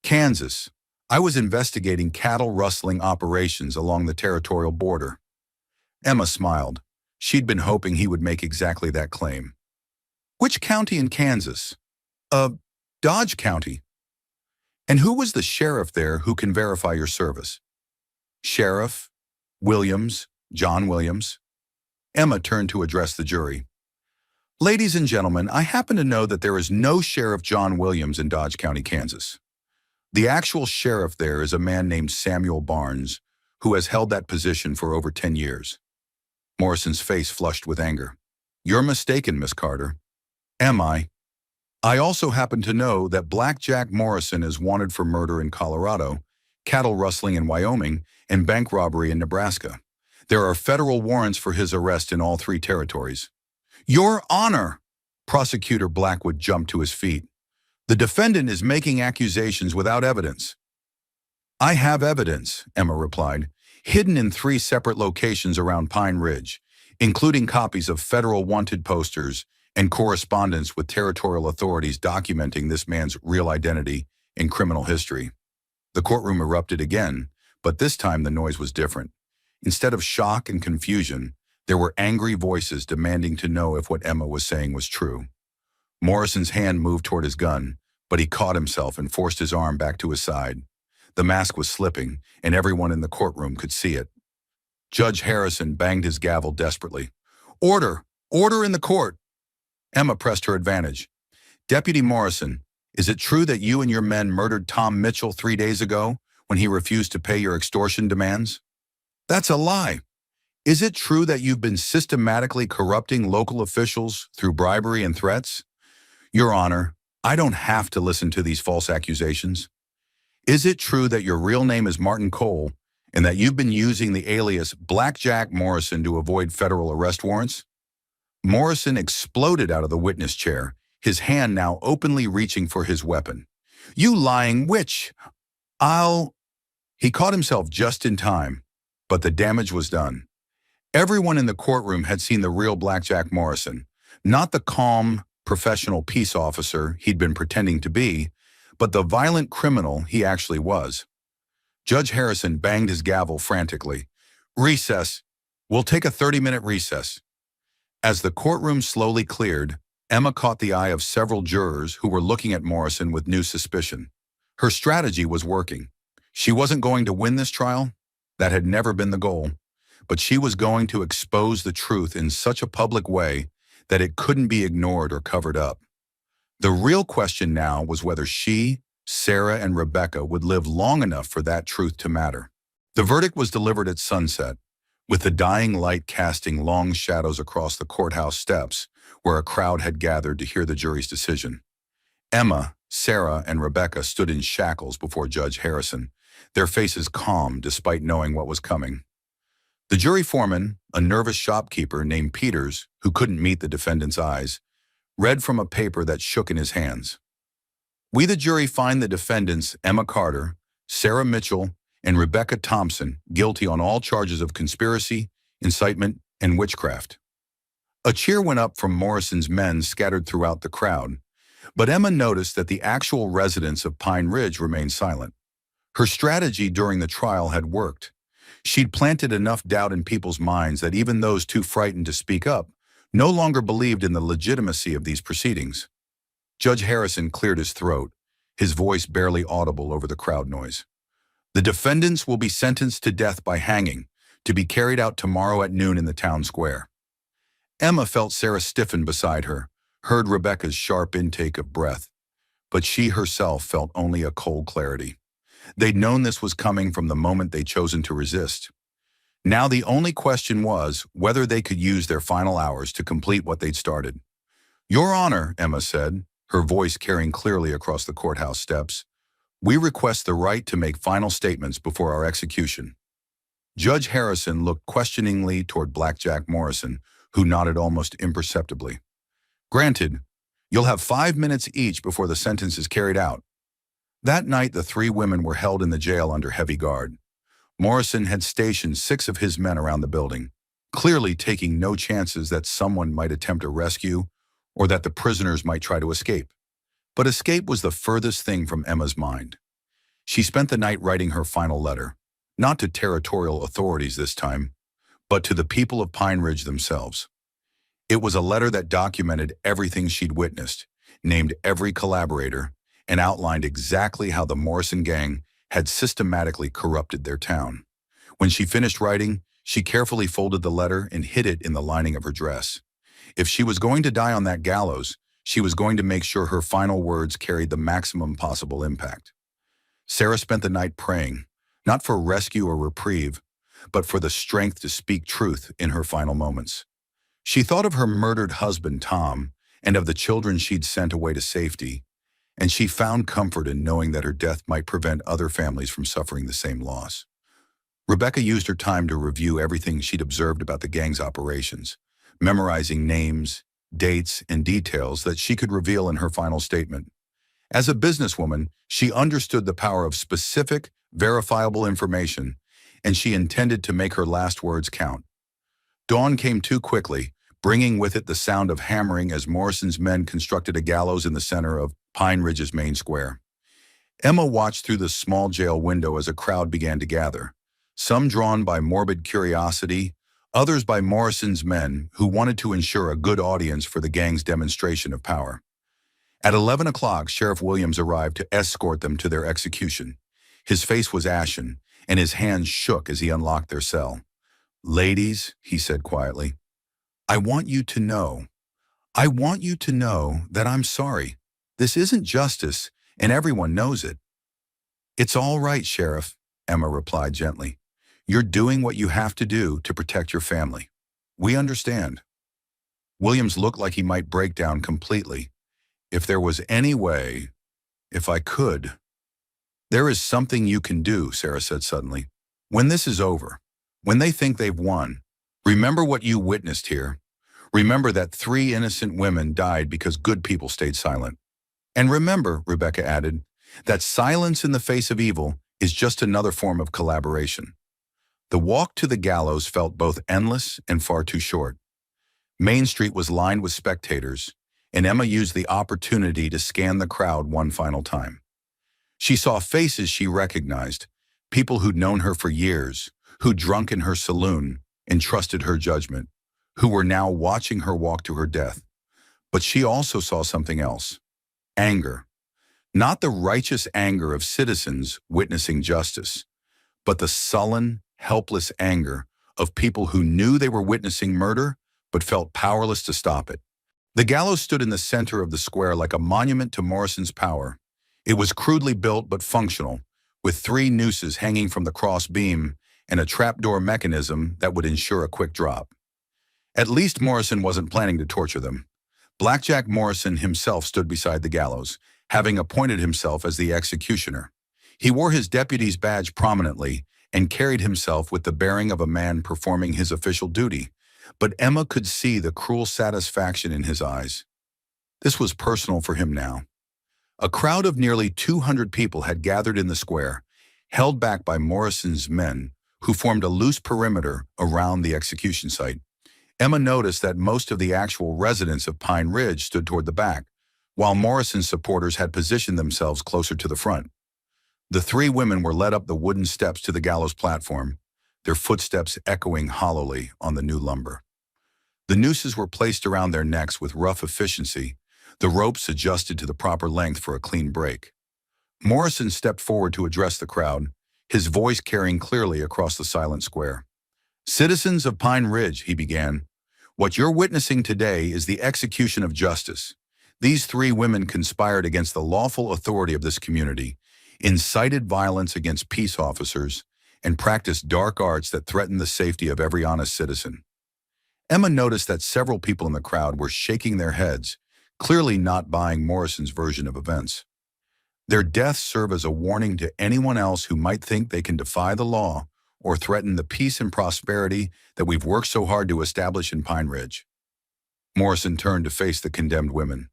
Kansas. I was investigating cattle rustling operations along the territorial border. Emma smiled. She'd been hoping he would make exactly that claim. Which county in Kansas? Dodge County. And who was the sheriff there who can verify your service? Sheriff Williams, John Williams. Emma turned to address the jury. Ladies and gentlemen, I happen to know that there is no Sheriff John Williams in Dodge County, Kansas. The actual sheriff there is a man named Samuel Barnes, who has held that position for over 10 years. Morrison's face flushed with anger. You're mistaken, Miss Carter. Am I? I also happen to know that Black Jack Morrison is wanted for murder in Colorado, cattle rustling in Wyoming, and bank robbery in Nebraska. There are federal warrants for his arrest in all three territories. Your Honor! Prosecutor Blackwood jumped to his feet. The defendant is making accusations without evidence. I have evidence, Emma replied, hidden in 3 separate locations around Pine Ridge, including copies of federal wanted posters and correspondence with territorial authorities documenting this man's real identity and criminal history. The courtroom erupted again, but this time the noise was different. Instead of shock and confusion, there were angry voices demanding to know if what Emma was saying was true. Morrison's hand moved toward his gun, but he caught himself and forced his arm back to his side. The mask was slipping, and everyone in the courtroom could see it. Judge Harrison banged his gavel desperately. Order! Order in the court! Emma pressed her advantage. Deputy Morrison, is it true that you and your men murdered Tom Mitchell 3 days ago when he refused to pay your extortion demands? That's a lie. Is it true that you've been systematically corrupting local officials through bribery and threats? Your Honor, I don't have to listen to these false accusations. Is it true that your real name is Martin Cole and that you've been using the alias Black Jack Morrison to avoid federal arrest warrants? Morrison exploded out of the witness chair, his hand now openly reaching for his weapon. You lying witch! He caught himself just in time, but the damage was done. Everyone in the courtroom had seen the real Black Jack Morrison, not the calm, professional peace officer he'd been pretending to be, but the violent criminal he actually was. Judge Harrison banged his gavel frantically. Recess. We'll take a 30-minute recess. As the courtroom slowly cleared, Emma caught the eye of several jurors who were looking at Morrison with new suspicion. Her strategy was working. She wasn't going to win this trial. That had never been the goal. But she was going to expose the truth in such a public way that it couldn't be ignored or covered up. The real question now was whether she, Sarah, and Rebecca would live long enough for that truth to matter. The verdict was delivered at sunset, with the dying light casting long shadows across the courthouse steps where a crowd had gathered to hear the jury's decision. Emma, Sarah, and Rebecca stood in shackles before Judge Harrison, their faces calm despite knowing what was coming. The jury foreman, a nervous shopkeeper named Peters, who couldn't meet the defendant's eyes, read from a paper that shook in his hands. We, the jury, find the defendants Emma Carter, Sarah Mitchell, and Rebecca Thompson guilty on all charges of conspiracy, incitement, and witchcraft. A cheer went up from Morrison's men scattered throughout the crowd, but Emma noticed that the actual residents of Pine Ridge remained silent. Her strategy during the trial had worked. She'd planted enough doubt in people's minds that even those too frightened to speak up no longer believed in the legitimacy of these proceedings. Judge Harrison cleared his throat, his voice barely audible over the crowd noise. The defendants will be sentenced to death by hanging, to be carried out tomorrow at noon in the town square. Emma felt Sarah stiffen beside her, heard Rebecca's sharp intake of breath, but she herself felt only a cold clarity. They'd known this was coming from the moment they'd chosen to resist. Now the only question was whether they could use their final hours to complete what they'd started. Your Honor, Emma said, her voice carrying clearly across the courthouse steps, we request the right to make final statements before our execution. Judge Harrison looked questioningly toward Blackjack Morrison, who nodded almost imperceptibly. Granted, you'll have 5 minutes each before the sentence is carried out. That night, the 3 women were held in the jail under heavy guard. Morrison had stationed 6 of his men around the building, clearly taking no chances that someone might attempt a rescue or that the prisoners might try to escape. But escape was the furthest thing from Emma's mind. She spent the night writing her final letter, not to territorial authorities this time, but to the people of Pine Ridge themselves. It was a letter that documented everything she'd witnessed, named every collaborator, and outlined exactly how the Morrison gang had systematically corrupted their town. When she finished writing, she carefully folded the letter and hid it in the lining of her dress. If she was going to die on that gallows, she was going to make sure her final words carried the maximum possible impact. Sarah spent the night praying, not for rescue or reprieve, but for the strength to speak truth in her final moments. She thought of her murdered husband, Tom, and of the children she'd sent away to safety, and she found comfort in knowing that her death might prevent other families from suffering the same loss. Rebecca used her time to review everything she'd observed about the gang's operations, memorizing names, dates, and details that she could reveal in her final statement. As a businesswoman, she understood the power of specific, verifiable information, and she intended to make her last words count. Dawn came too quickly, bringing with it the sound of hammering as Morrison's men constructed a gallows in the center of Pine Ridge's main square. Emma watched through the small jail window as a crowd began to gather, some drawn by morbid curiosity, others by Morrison's men who wanted to ensure a good audience for the gang's demonstration of power. At 11 o'clock, Sheriff Williams arrived to escort them to their execution. His face was ashen, and his hands shook as he unlocked their cell. Ladies, he said quietly, I want you to know that I'm sorry. This isn't justice, and everyone knows it. It's all right, Sheriff, Emma replied gently. You're doing what you have to do to protect your family. We understand. Williams looked like he might break down completely. If there was any way, if I could. There is something you can do, Sarah said suddenly. When this is over, when they think they've won, remember what you witnessed here. Remember that 3 innocent women died because good people stayed silent. And remember, Rebecca added, that silence in the face of evil is just another form of collaboration. The walk to the gallows felt both endless and far too short. Main Street was lined with spectators, and Emma used the opportunity to scan the crowd one final time. She saw faces she recognized, people who'd known her for years, who'd drunk in her saloon and trusted her judgment, who were now watching her walk to her death. But she also saw something else. Anger. Not the righteous anger of citizens witnessing justice, but the sullen, helpless anger of people who knew they were witnessing murder but felt powerless to stop it. The gallows stood in the center of the square like a monument to Morrison's power. It was crudely built but functional, with 3 nooses hanging from the cross beam and a trapdoor mechanism that would ensure a quick drop. At least Morrison wasn't planning to torture them. Blackjack Morrison himself stood beside the gallows, having appointed himself as the executioner. He wore his deputy's badge prominently and carried himself with the bearing of a man performing his official duty, but Emma could see the cruel satisfaction in his eyes. This was personal for him now. A crowd of nearly 200 people had gathered in the square, held back by Morrison's men, who formed a loose perimeter around the execution site. Emma noticed that most of the actual residents of Pine Ridge stood toward the back, while Morrison's supporters had positioned themselves closer to the front. The three women were led up the wooden steps to the gallows platform, their footsteps echoing hollowly on the new lumber. The nooses were placed around their necks with rough efficiency, the ropes adjusted to the proper length for a clean break. Morrison stepped forward to address the crowd, his voice carrying clearly across the silent square. "Citizens of Pine Ridge," he began, "what you're witnessing today is the execution of justice. These three women conspired against the lawful authority of this community, incited violence against peace officers, and practiced dark arts that threaten the safety of every honest citizen." Emma noticed that several people in the crowd were shaking their heads, clearly not buying Morrison's version of events. Their deaths serve as a warning to anyone else who might think they can defy the law or threaten the peace and prosperity that we've worked so hard to establish in Pine Ridge. Morrison turned to face the condemned women.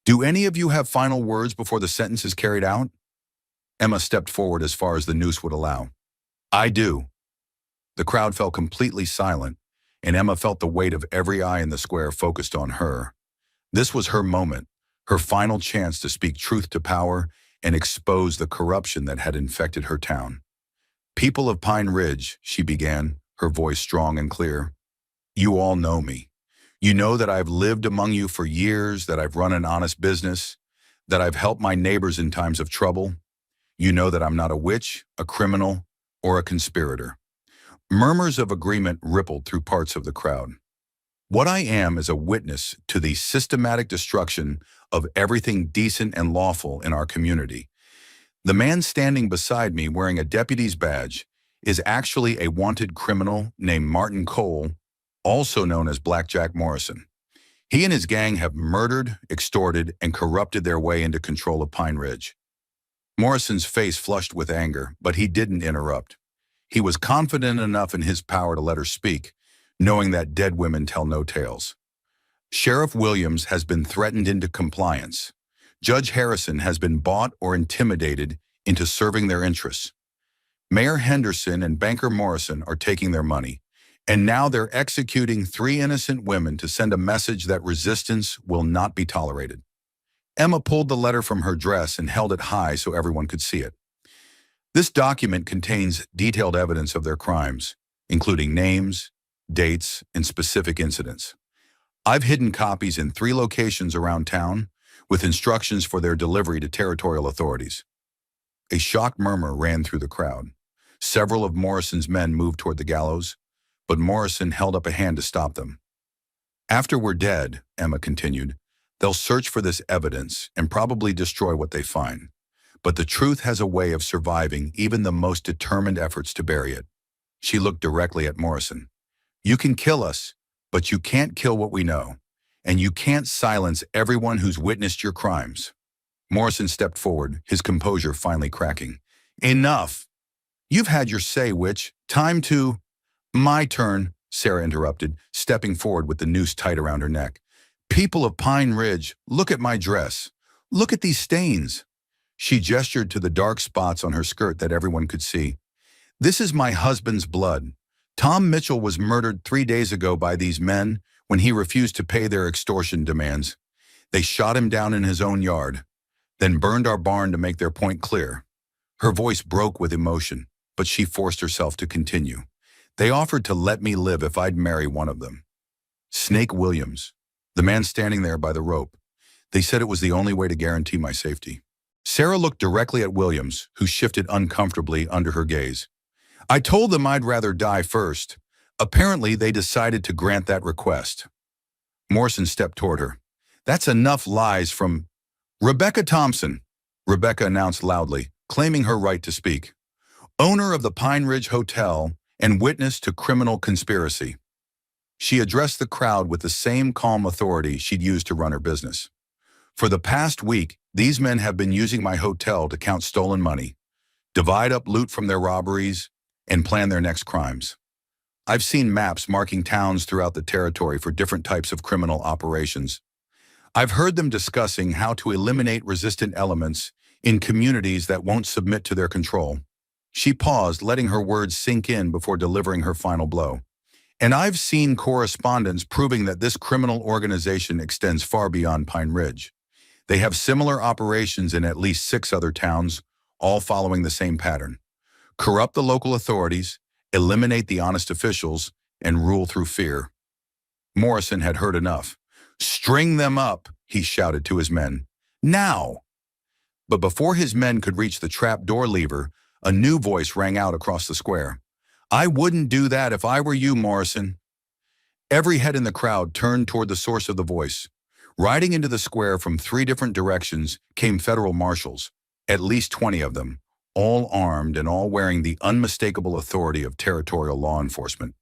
"Do any of you have final words before the sentence is carried out?" Emma stepped forward as far as the noose would allow. "I do." The crowd fell completely silent, and Emma felt the weight of every eye in the square focused on her. This was her moment, her final chance to speak truth to power and expose the corruption that had infected her town. "People of Pine Ridge," she began, her voice strong and clear, "you all know me. You know that I've lived among you for years, that I've run an honest business, that I've helped my neighbors in times of trouble. You know that I'm not a witch, a criminal, or a conspirator." Murmurs of agreement rippled through parts of the crowd. "What I am is a witness to the systematic destruction of everything decent and lawful in our community. The man standing beside me wearing a deputy's badge is actually a wanted criminal named Martin Cole, also known as Blackjack Morrison. He and his gang have murdered, extorted, and corrupted their way into control of Pine Ridge." Morrison's face flushed with anger, but he didn't interrupt. He was confident enough in his power to let her speak, knowing that dead women tell no tales. "Sheriff Williams has been threatened into compliance. Judge Harrison has been bought or intimidated into serving their interests. Mayor Henderson and Banker Morrison are taking their money, and now they're executing three innocent women to send a message that resistance will not be tolerated." Emma pulled the letter from her dress and held it high so everyone could see it. "This document contains detailed evidence of their crimes, including names, dates, and specific incidents. I've hidden copies in 3 locations around town, with instructions for their delivery to territorial authorities." A shocked murmur ran through the crowd. Several of Morrison's men moved toward the gallows, but Morrison held up a hand to stop them. "After we're dead," Emma continued, "they'll search for this evidence and probably destroy what they find. But the truth has a way of surviving even the most determined efforts to bury it." She looked directly at Morrison. "You can kill us, but you can't kill what we know, and you can't silence everyone who's witnessed your crimes." Morrison stepped forward, his composure finally cracking. "Enough! You've had your say, witch. Time to—" "My turn," Sarah interrupted, stepping forward with the noose tight around her neck. "People of Pine Ridge, look at my dress. Look at these stains." She gestured to the dark spots on her skirt that everyone could see. "This is my husband's blood. Tom Mitchell was murdered 3 days ago by these men when he refused to pay their extortion demands. They shot him down in his own yard, then burned our barn to make their point clear." Her voice broke with emotion, but she forced herself to continue. "They offered to let me live if I'd marry one of them. Snake Williams, the man standing there by the rope. They said it was the only way to guarantee my safety." Sarah looked directly at Williams, who shifted uncomfortably under her gaze. "I told them I'd rather die first. Apparently, they decided to grant that request." Morrison stepped toward her. "That's enough lies from—" "Rebecca Thompson," Rebecca announced loudly, claiming her right to speak. owner of the Pine Ridge Hotel and witness to criminal conspiracy. She addressed the crowd with the same calm authority she'd used to run her business. For the past week, these men have been using my hotel to count stolen money, divide up loot from their robberies, and plan their next crimes. I've seen maps marking towns throughout the territory for different types of criminal operations. I've heard them discussing how to eliminate resistant elements in communities that won't submit to their control. She paused, letting her words sink in before delivering her final blow. And I've seen correspondence proving that this criminal organization extends far beyond Pine Ridge. They have similar operations in at least 6 other towns, all following the same pattern. Corrupt the local authorities, eliminate the honest officials, and rule through fear. Morrison had heard enough. "String them up," he shouted to his men. "Now!" But before his men could reach the trap-door lever, a new voice rang out across the square. "I wouldn't do that if I were you, Morrison." Every head in the crowd turned toward the source of the voice. Riding into the square from 3 different directions came federal marshals, at least 20 of them, all armed and all wearing the unmistakable authority of territorial law enforcement.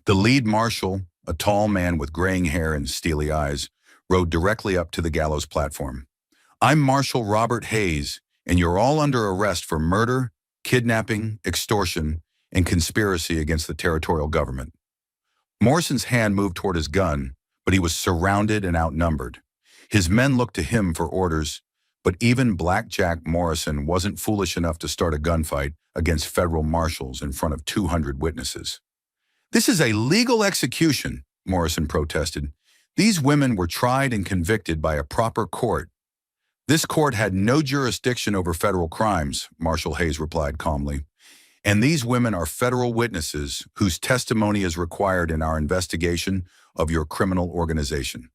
The lead marshal, a tall man with graying hair and steely eyes, rode directly up to the gallows platform. "I'm Marshal Robert Hayes, and you're all under arrest for murder, kidnapping, extortion, and conspiracy against the territorial government." Morrison's hand moved toward his gun, but he was surrounded and outnumbered. His men looked to him for orders, but even Blackjack Morrison wasn't foolish enough to start a gunfight against federal marshals in front of 200 witnesses. "This is a legal execution," Morrison protested. "These women were tried and convicted by a proper court." "This court had no jurisdiction over federal crimes," Marshal Hayes replied calmly. "And these women are federal witnesses whose testimony is required in our investigation of your criminal organization."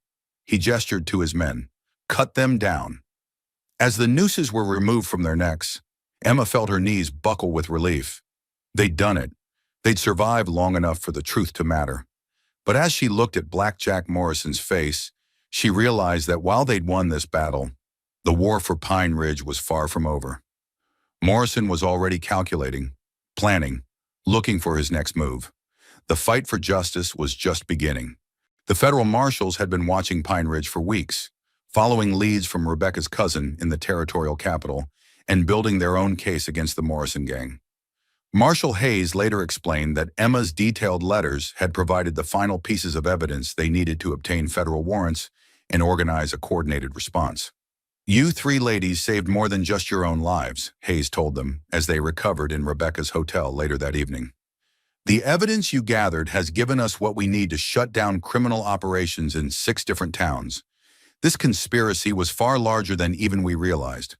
He gestured to his men. "Cut them down." As the nooses were removed from their necks, Emma felt her knees buckle with relief. They'd done it. They'd survived long enough for the truth to matter. But as she looked at Blackjack Morrison's face, she realized that while they'd won this battle, the war for Pine Ridge was far from over. Morrison was already calculating, planning, looking for his next move. The fight for justice was just beginning. The federal marshals had been watching Pine Ridge for weeks, following leads from Rebecca's cousin in the territorial capital and building their own case against the Morrison gang. Marshal Hayes later explained that Emma's detailed letters had provided the final pieces of evidence they needed to obtain federal warrants and organize a coordinated response. "You 3 ladies saved more than just your own lives," Hayes told them as they recovered in Rebecca's hotel later that evening. "The evidence you gathered has given us what we need to shut down criminal operations in 6 different towns. This conspiracy was far larger than even we realized."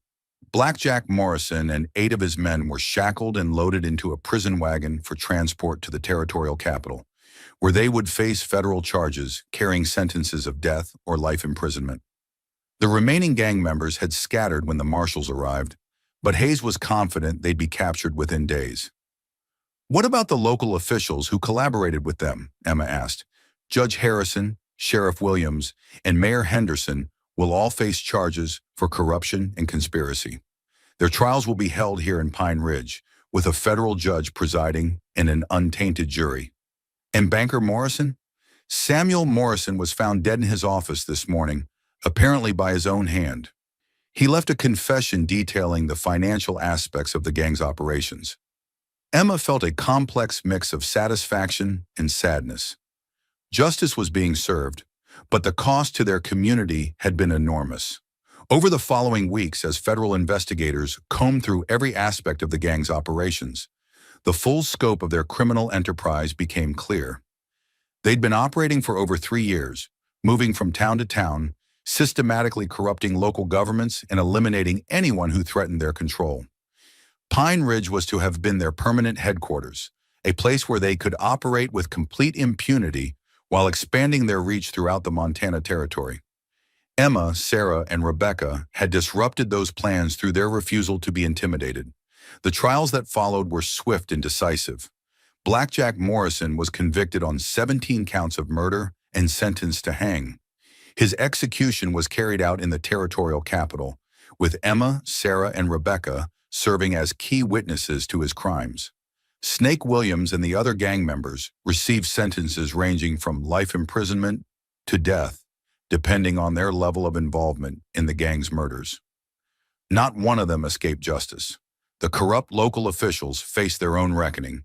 Blackjack Morrison and 8 of his men were shackled and loaded into a prison wagon for transport to the territorial capital, where they would face federal charges carrying sentences of death or life imprisonment. The remaining gang members had scattered when the marshals arrived, but Hayes was confident they'd be captured within days. "What about the local officials who collaborated with them?" Emma asked. "Judge Harrison, Sheriff Williams, and Mayor Henderson will all face charges for corruption and conspiracy. Their trials will be held here in Pine Ridge, with a federal judge presiding and an untainted jury." "And Banker Morrison?" "Samuel Morrison was found dead in his office this morning, apparently by his own hand. He left a confession detailing the financial aspects of the gang's operations." Emma felt a complex mix of satisfaction and sadness. Justice was being served, but the cost to their community had been enormous. Over the following weeks, as federal investigators combed through every aspect of the gang's operations, the full scope of their criminal enterprise became clear. They'd been operating for over 3 years, moving from town to town, systematically corrupting local governments and eliminating anyone who threatened their control. Pine Ridge was to have been their permanent headquarters, a place where they could operate with complete impunity while expanding their reach throughout the Montana territory. Emma, Sarah, and Rebecca had disrupted those plans through their refusal to be intimidated. The trials that followed were swift and decisive. Blackjack Morrison was convicted on 17 counts of murder and sentenced to hang. His execution was carried out in the territorial capital, with Emma, Sarah, and Rebecca serving as key witnesses to his crimes. Snake Williams and the other gang members received sentences ranging from life imprisonment to death, depending on their level of involvement in the gang's murders. Not one of them escaped justice. The corrupt local officials faced their own reckoning.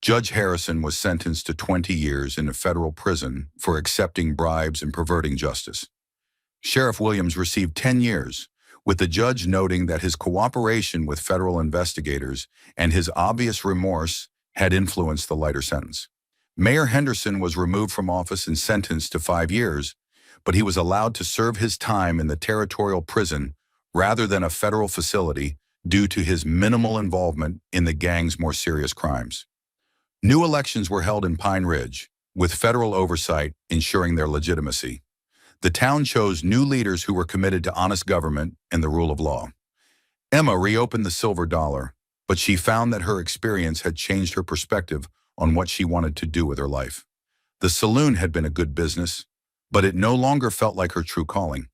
Judge Harrison was sentenced to 20 years in a federal prison for accepting bribes and perverting justice. Sheriff Williams received 10 years, with the judge noting that his cooperation with federal investigators and his obvious remorse had influenced the lighter sentence. Mayor Henderson was removed from office and sentenced to 5 years, but he was allowed to serve his time in the territorial prison rather than a federal facility due to his minimal involvement in the gang's more serious crimes. New elections were held in Pine Ridge, with federal oversight ensuring their legitimacy. The town chose new leaders who were committed to honest government and the rule of law. Emma reopened the Silver Dollar, but she found that her experience had changed her perspective on what she wanted to do with her life. The saloon had been a good business, but it no longer felt like her true calling.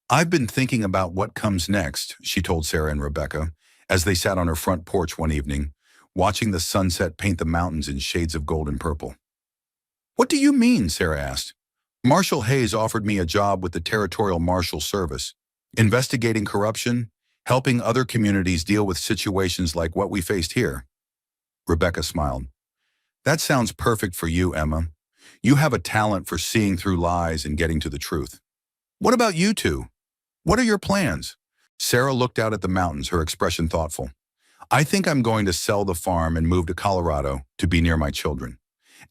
"I've been thinking about what comes next," she told Sarah and Rebecca, as they sat on her front porch one evening, watching the sunset paint the mountains in shades of gold and purple. "What do you mean?" Sarah asked. "Marshal Hayes offered me a job with the Territorial Marshal Service, investigating corruption, helping other communities deal with situations like what we faced here." Rebecca smiled. "That sounds perfect for you, Emma. You have a talent for seeing through lies and getting to the truth. What about you two? What are your plans?" Sarah looked out at the mountains, her expression thoughtful. "I think I'm going to sell the farm and move to Colorado to be near my children.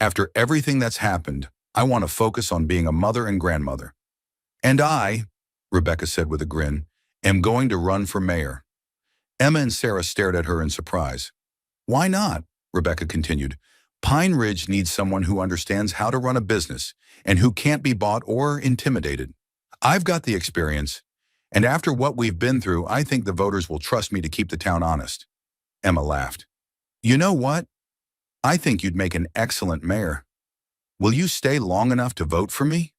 After everything that's happened, I want to focus on being a mother and grandmother." "And I," Rebecca said with a grin, "am going to run for mayor." Emma and Sarah stared at her in surprise. "Why not?" Rebecca continued. "Pine Ridge needs someone who understands how to run a business and who can't be bought or intimidated. I've got the experience, and after what we've been through, I think the voters will trust me to keep the town honest." Emma laughed. "You know what? I think you'd make an excellent mayor. Will you stay long enough to vote for me?"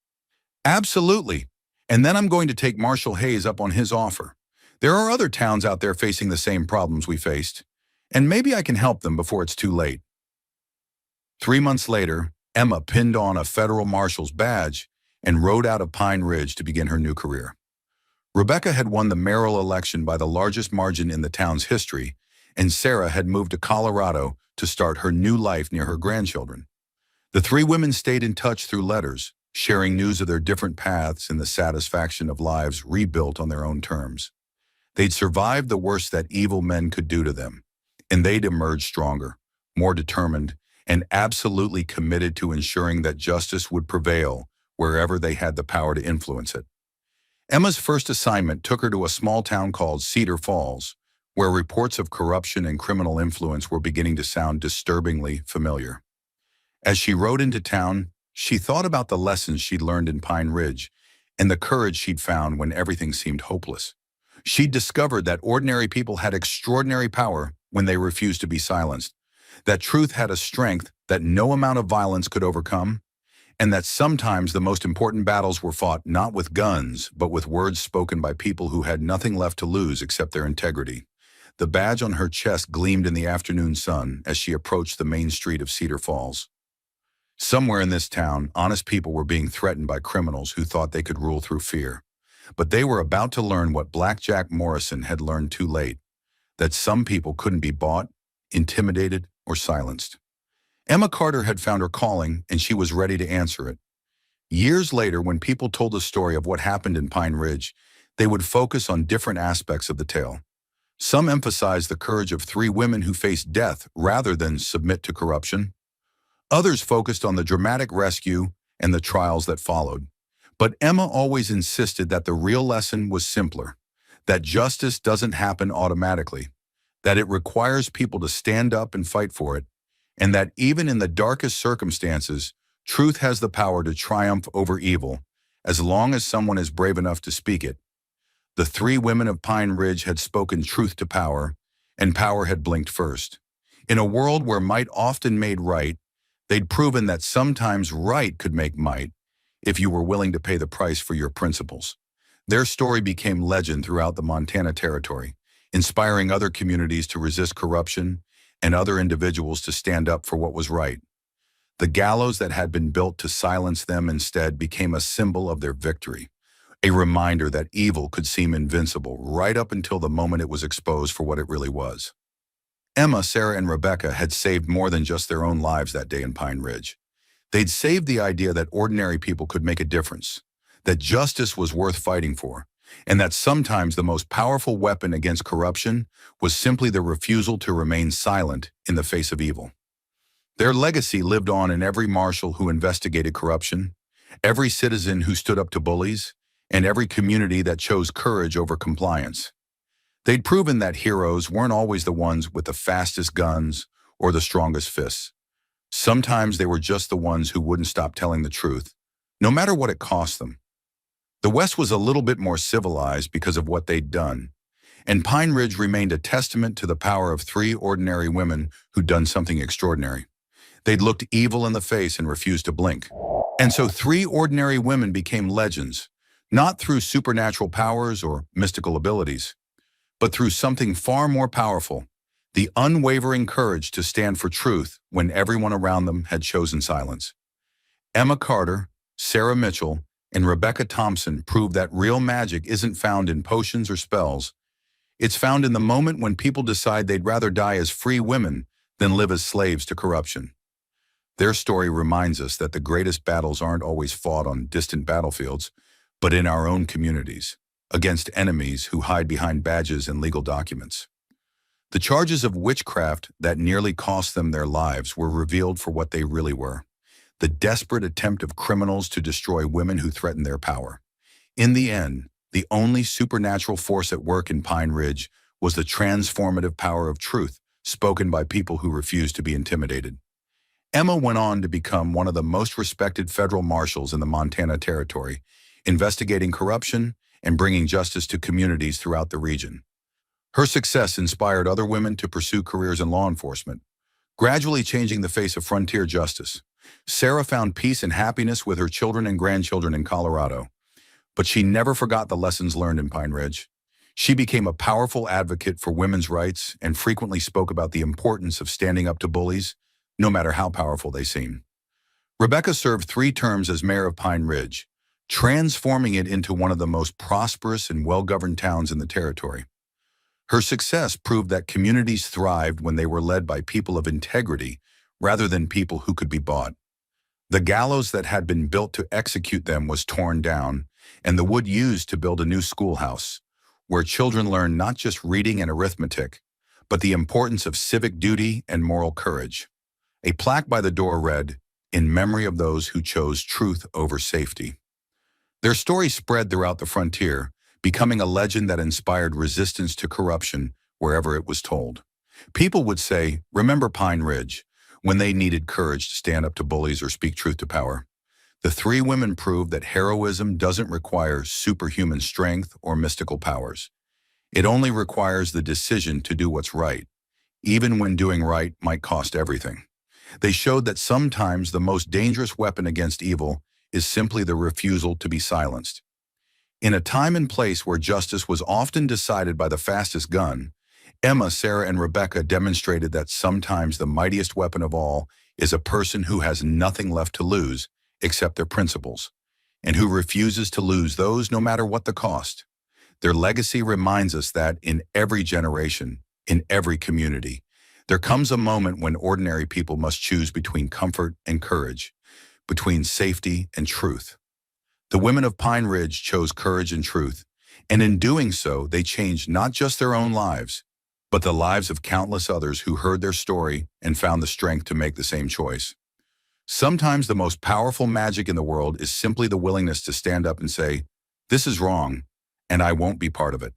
"Absolutely. And then I'm going to take Marshal Hayes up on his offer. There are other towns out there facing the same problems we faced, and maybe I can help them before it's too late." 3 months later, Emma pinned on a federal marshal's badge and rode out of Pine Ridge to begin her new career. Rebecca had won the mayoral election by the largest margin in the town's history, and Sarah had moved to Colorado to start her new life near her grandchildren. The 3 women stayed in touch through letters, sharing news of their different paths and the satisfaction of lives rebuilt on their own terms. They'd survived the worst that evil men could do to them, and they'd emerged stronger, more determined, and absolutely committed to ensuring that justice would prevail wherever they had the power to influence it. Emma's first assignment took her to a small town called Cedar Falls, where reports of corruption and criminal influence were beginning to sound disturbingly familiar. As she rode into town, she thought about the lessons she'd learned in Pine Ridge and the courage she'd found when everything seemed hopeless. She'd discovered that ordinary people had extraordinary power when they refused to be silenced, that truth had a strength that no amount of violence could overcome, and that sometimes the most important battles were fought not with guns, but with words spoken by people who had nothing left to lose except their integrity. The badge on her chest gleamed in the afternoon sun as she approached the main street of Cedar Falls. Somewhere in this town, honest people were being threatened by criminals who thought they could rule through fear. But they were about to learn what Blackjack Morrison had learned too late, that some people couldn't be bought, intimidated, or silenced. Emma Carter had found her calling, and she was ready to answer it. Years later, when people told the story of what happened in Pine Ridge, they would focus on different aspects of the tale. Some emphasized the courage of 3 women who faced death rather than submit to corruption. Others focused on the dramatic rescue and the trials that followed. But Emma always insisted that the real lesson was simpler, that justice doesn't happen automatically, that it requires people to stand up and fight for it, and that even in the darkest circumstances, truth has the power to triumph over evil, as long as someone is brave enough to speak it. The 3 women of Pine Ridge had spoken truth to power, and power had blinked first. In a world where might often made right, they'd proven that sometimes right could make might, if you were willing to pay the price for your principles. Their story became legend throughout the Montana Territory, inspiring other communities to resist corruption and other individuals to stand up for what was right. The gallows that had been built to silence them instead became a symbol of their victory, a reminder that evil could seem invincible right up until the moment it was exposed for what it really was. Emma, Sarah, and Rebecca had saved more than just their own lives that day in Pine Ridge. They'd saved the idea that ordinary people could make a difference, that justice was worth fighting for, and that sometimes the most powerful weapon against corruption was simply the refusal to remain silent in the face of evil. Their legacy lived on in every marshal who investigated corruption, every citizen who stood up to bullies, and every community that chose courage over compliance. They'd proven that heroes weren't always the ones with the fastest guns or the strongest fists. Sometimes they were just the ones who wouldn't stop telling the truth, no matter what it cost them. The West was a little bit more civilized because of what they'd done, and Pine Ridge remained a testament to the power of three ordinary women who'd done something extraordinary. They'd looked evil in the face and refused to blink. And so three ordinary women became legends, not through supernatural powers or mystical abilities, but through something far more powerful, the unwavering courage to stand for truth when everyone around them had chosen silence. Emma Carter, Sarah Mitchell, and Rebecca Thompson proved that real magic isn't found in potions or spells. It's found in the moment when people decide they'd rather die as free women than live as slaves to corruption. Their story reminds us that the greatest battles aren't always fought on distant battlefields, but in our own communities, against enemies who hide behind badges and legal documents. The charges of witchcraft that nearly cost them their lives were revealed for what they really were: the desperate attempt of criminals to destroy women who threatened their power. In the end, the only supernatural force at work in Pine Ridge was the transformative power of truth, spoken by people who refused to be intimidated. Emma went on to become one of the most respected federal marshals in the Montana Territory, investigating corruption and bringing justice to communities throughout the region. Her success inspired other women to pursue careers in law enforcement, gradually changing the face of frontier justice. Sarah found peace and happiness with her children and grandchildren in Colorado, but she never forgot the lessons learned in Pine Ridge. She became a powerful advocate for women's rights and frequently spoke about the importance of standing up to bullies, no matter how powerful they seem. Rebecca served 3 terms as mayor of Pine Ridge, transforming it into one of the most prosperous and well-governed towns in the territory. Her success proved that communities thrived when they were led by people of integrity rather than people who could be bought. The gallows that had been built to execute them was torn down, and the wood used to build a new schoolhouse, where children learned not just reading and arithmetic, but the importance of civic duty and moral courage. A plaque by the door read, "In memory of those who chose truth over safety." Their story spread throughout the frontier, becoming a legend that inspired resistance to corruption wherever it was told. People would say, "Remember Pine Ridge," when they needed courage to stand up to bullies or speak truth to power. The 3 women proved that heroism doesn't require superhuman strength or mystical powers. It only requires the decision to do what's right, even when doing right might cost everything. They showed that sometimes the most dangerous weapon against evil is simply the refusal to be silenced. In a time and place where justice was often decided by the fastest gun, Emma, Sarah, and Rebecca demonstrated that sometimes the mightiest weapon of all is a person who has nothing left to lose except their principles, and who refuses to lose those no matter what the cost. Their legacy reminds us that in every generation, in every community, there comes a moment when ordinary people must choose between comfort and courage, between safety and truth. The women of Pine Ridge chose courage and truth, and in doing so, they changed not just their own lives, but the lives of countless others who heard their story and found the strength to make the same choice. Sometimes the most powerful magic in the world is simply the willingness to stand up and say, "This is wrong, and I won't be part of it."